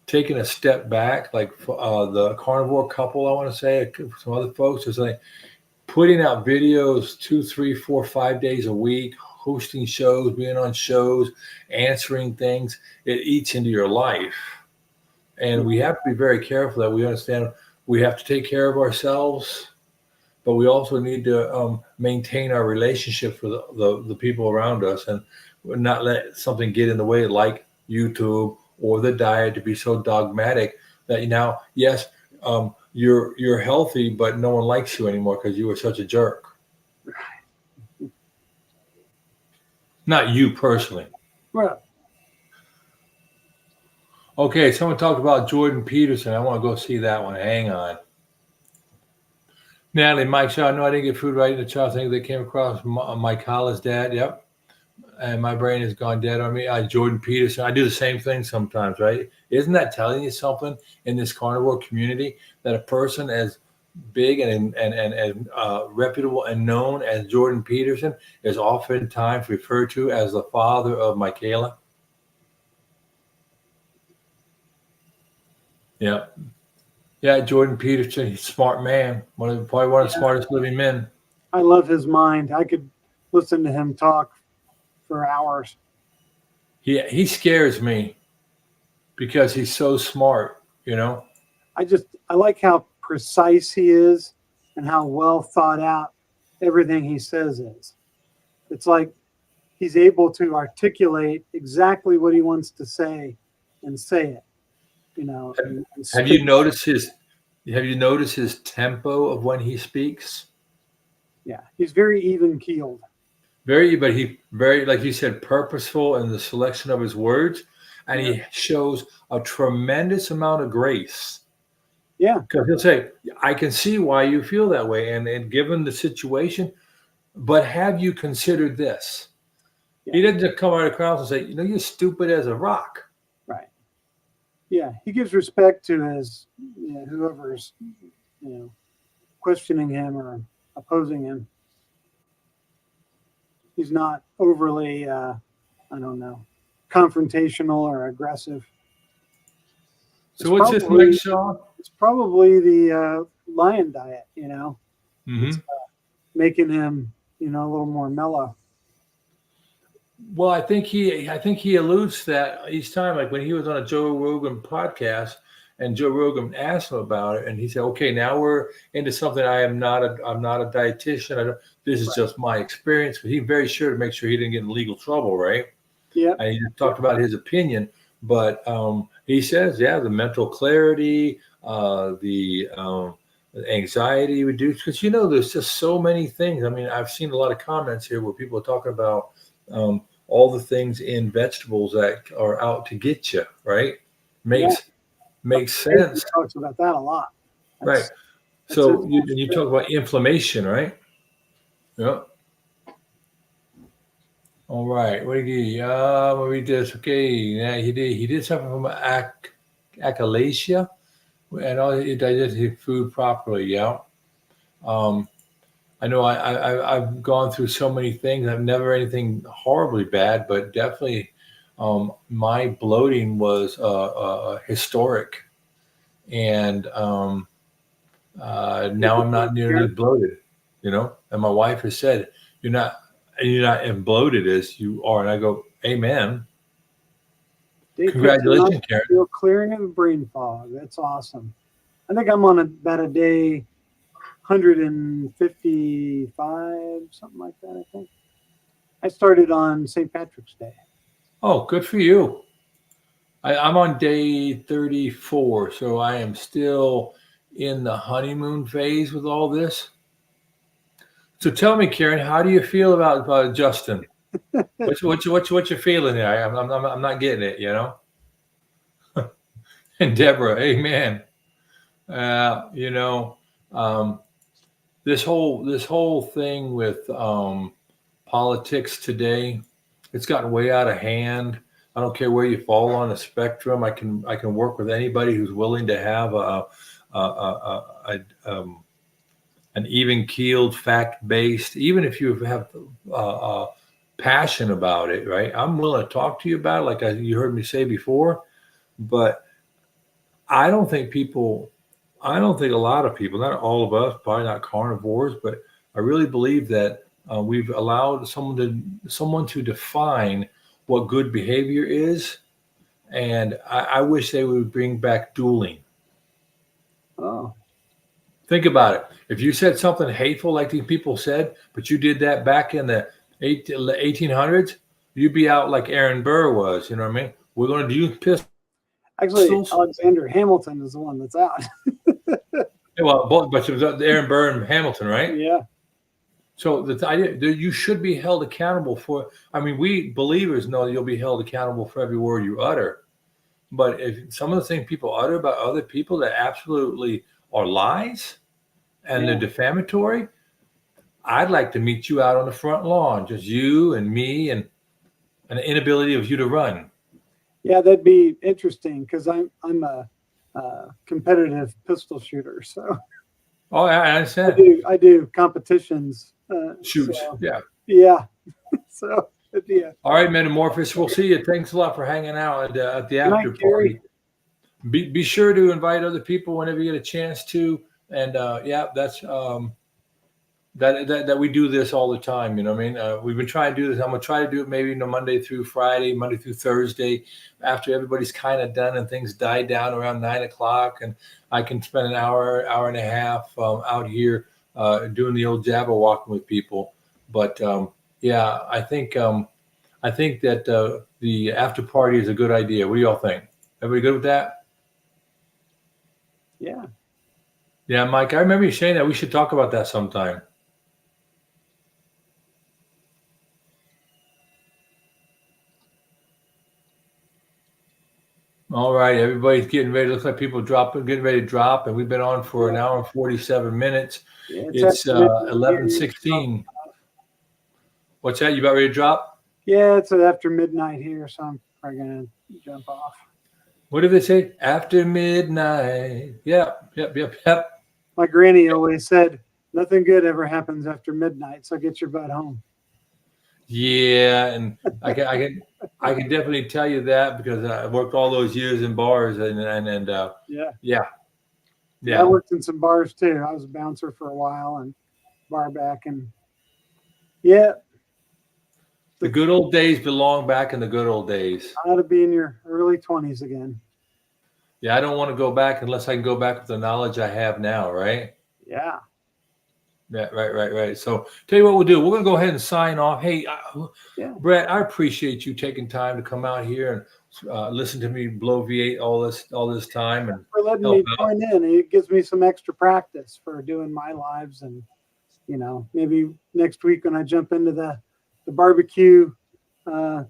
taking a step back, like the Carnivore couple, I want to say, some other folks, is like putting out videos 2, 3, 4, 5 days a week, hosting shows, being on shows, answering things. It eats into your life. And we have to be very careful that we understand we have to take care of ourselves, but we also need to maintain our relationships with the people around us and not let something get in the way like YouTube or the diet to be so dogmatic that now, yes, you're healthy, but no one likes you anymore because you were such a jerk. Not you personally. Right. Okay, someone talked about Jordan Peterson. I want to go see that one. Hang on. Natalie, Mike Shaw, no, I didn't get food right in the child. I think they came across Mike Hollis' dad. Yep. And my brain has gone dead on me. Jordan Peterson. I do the same thing sometimes, right? Isn't that telling you something in this carnivore community that a person as big and reputable and known as Jordan Peterson is oftentimes referred to as the father of Michaela? Yeah. Yeah, Jordan Peterson, he's a smart man. Probably one of the smartest living men. I love his mind. I could listen to him talk for hours. He scares me because he's so smart, you know. I like how precise he is and how well thought out everything he says is. It's like he's able to articulate exactly what he wants to say and say it. You know. Have you noticed his tempo of when he speaks? Yeah, he's very even keeled. But he very, like you said, purposeful in the selection of his words, and he shows a tremendous amount of grace. Yeah, because he'll say, "I can see why you feel that way, and given the situation, but have you considered this?" Yeah. He doesn't just come out of the crowd and say, "You're stupid as a rock." Right. Yeah, he gives respect to his whoever's questioning him or opposing him. He's not overly, confrontational or aggressive. So what's this like, Sean? It's probably the lion diet, mm-hmm. It's, making him, a little more mellow. Well, I think he alludes to that each time, like when he was on a Joe Rogan podcast, and Joe Rogan asked him about it, and he said, "Okay, now we're into something. I'm not a dietitian. This is just my experience." But he's very sure to make sure he didn't get in legal trouble, right? Yeah. And he just talked about his opinion, but he says, the mental clarity, the anxiety reduced, because there's just so many things. I mean, I've seen a lot of comments here where people are talking about all the things in vegetables that are out to get you, right? Makes sense. He talks about that a lot. Right. So you talk about inflammation, right? Yep. All right. What did he? I'll read this. Okay. Yeah, he did suffer from achalasia, and he digested food properly. Yeah. I know I've gone through so many things. I've never anything horribly bad, but definitely my bloating was historic, and now I'm not nearly bloated. And my wife has said, "You're not as bloated as you are," and I go, "Amen." Congratulations, Kerry. You're clearing of the brain fog. That's awesome. I think I'm on about a day 155, something like that, I think. I started on St. Patrick's Day. Oh, good for you. I'm on day 34, so I am still in the honeymoon phase with all this. So tell me, Karen, how do you feel about Justin? What's your feeling there? I'm not getting it, And Deborah, amen. This whole thing with politics today, it's gotten way out of hand. I don't care where you fall on the spectrum. I can work with anybody who's willing to have an even keeled, fact based. Even if you have passion about it, right? I'm willing to talk to you about it, like you heard me say before. But I don't think a lot of people, not all of us, probably not carnivores, but I really believe that we've allowed someone to define what good behavior is, and I wish they would bring back dueling. Oh, think about it. If you said something hateful like these people said, but you did that back in the 1800s, you'd be out like Aaron Burr was. You know what I mean? We're going to use pistols. Actually, Alexander Hamilton is the one that's out. Well, but it was Aaron Burr and Hamilton, right? Yeah. So the idea you should be held accountable for. I mean, we believers know that you'll be held accountable for every word you utter. But if some of the things people utter about other people that absolutely are lies and they're defamatory, I'd like to meet you out on the front lawn, just you and me, and an inability of you to run. Yeah, that'd be interesting because I'm a competitive pistol shooter. So. Oh, I understand. I do competitions. Shoots. So, yeah. So. Yeah. All right, Metamorphosis. We'll see you. Thanks a lot for hanging out at the after party. Be sure to invite other people whenever you get a chance to. And that's that we do this all the time. You know what I mean? We've been trying to do this. I'm gonna try to do it maybe Monday through Friday, Monday through Thursday, after everybody's kind of done and things die down around 9 o'clock, and I can spend an hour and a half out here doing the old Jabba walking with people. But I think that the after party is a good idea. What do y'all think? Everybody good with that? Yeah. Yeah, Mike, I remember you saying that we should talk about that sometime. All right, everybody's getting ready. Looks like people getting ready to drop, and we've been on for an hour and 47 minutes. Yeah, it's 11:16. What's that? You about ready to drop? Yeah, it's after midnight here, so I'm probably gonna jump off. What did they say? After midnight. Yep. My granny always said, "Nothing good ever happens after midnight, so get your butt home." Yeah, and I can definitely tell you that because I worked all those years in bars and yeah. I worked in some bars too. I was a bouncer for a while and bar back, and the good old days belong back in the good old days. I ought to be in your early 20s again. Yeah, I don't want to go back unless I can go back with the knowledge I have now, right? Yeah. Yeah, right. So tell you what we'll do. We're going to go ahead and sign off. Hey, Brett, I appreciate you taking time to come out here and listen to me blow V8 all this time. And for letting me join in. It gives me some extra practice for doing my lives. And, maybe next week when I jump into the barbecue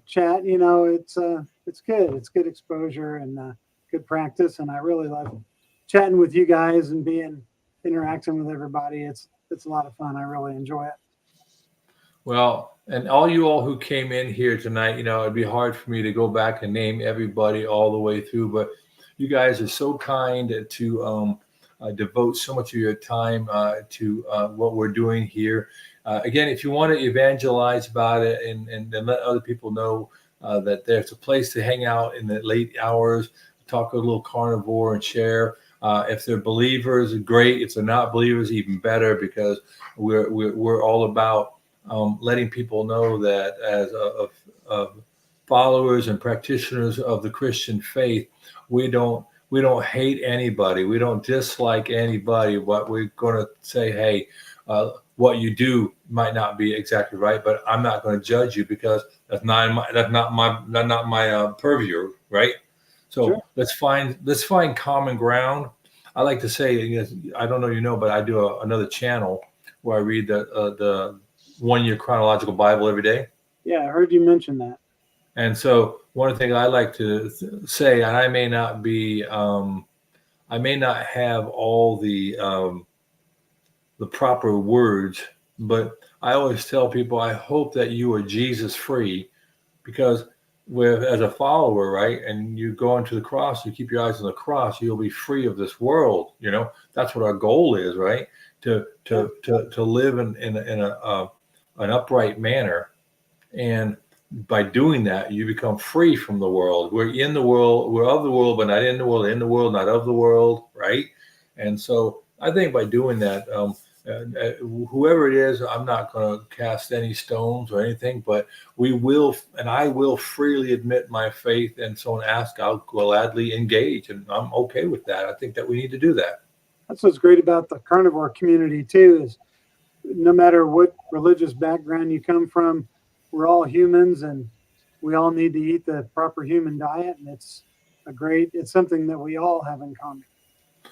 chat, it's good. It's good exposure and good practice. And I really love chatting with you guys and interacting with everybody. It's a lot of fun. I really enjoy it. Well, and all you all who came in here tonight, it'd be hard for me to go back and name everybody all the way through, but you guys are so kind to devote so much of your time to what we're doing here. Again, if you want to evangelize about it and let other people know that there's a place to hang out in the late hours, talk a little carnivore and share. If they're believers, great. If they're not believers, even better, because we're all about letting people know that as followers and practitioners of the Christian faith, we don't hate anybody. We don't dislike anybody. But we're going to say, hey, what you do might not be exactly right, but I'm not going to judge you because that's not my purview, right? So sure. Let's find common ground. I like to say, I don't know, but I do another channel where I read the 1 year chronological Bible every day. Yeah, I heard you mention that. And so one of the things I like to say, and I may not have all the proper words, but I always tell people, I hope that you are Jesus free, because with as a follower, right? And you go into the cross, you keep your eyes on the cross, you'll be free of this world. That's what our goal is, right? To live in an upright manner, and by doing that, you become free from the world. We're in the world, we're of the world, but not in the world. In the world, not of the world, right? And so I think by doing that, whoever it is, I'm not going to cast any stones or anything, but we will, and I will freely admit my faith. And someone asks, I'll gladly engage, and I'm okay with that. I think that we need to do that. That's what's great about the carnivore community too, is no matter what religious background you come from, we're all humans and we all need to eat the proper human diet. And it's something that we all have in common.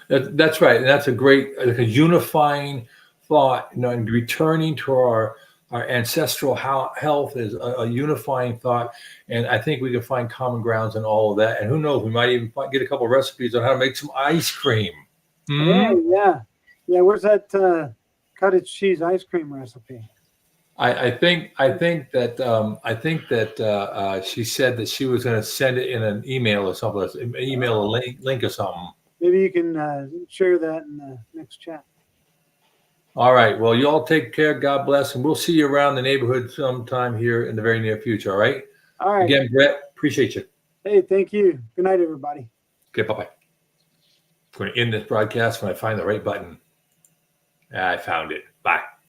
That's right. And that's a great, like a unifying thought, and returning to our ancestral health is a unifying thought. And I think we can find common grounds in all of that. And who knows, we might even get a couple of recipes on how to make some ice cream. Oh, yeah. Yeah. Where's that cottage cheese ice cream recipe? I think that she said that she was going to send it in an email or something, email a link or something. Maybe you can share that in the next chat. All right. Well, you all take care. God bless. And we'll see you around the neighborhood sometime here in the very near future. All right. All right. Again, Brett, appreciate you. Hey, thank you. Good night, everybody. Okay. Bye-bye. I'm going to end this broadcast when I find the right button. I found it.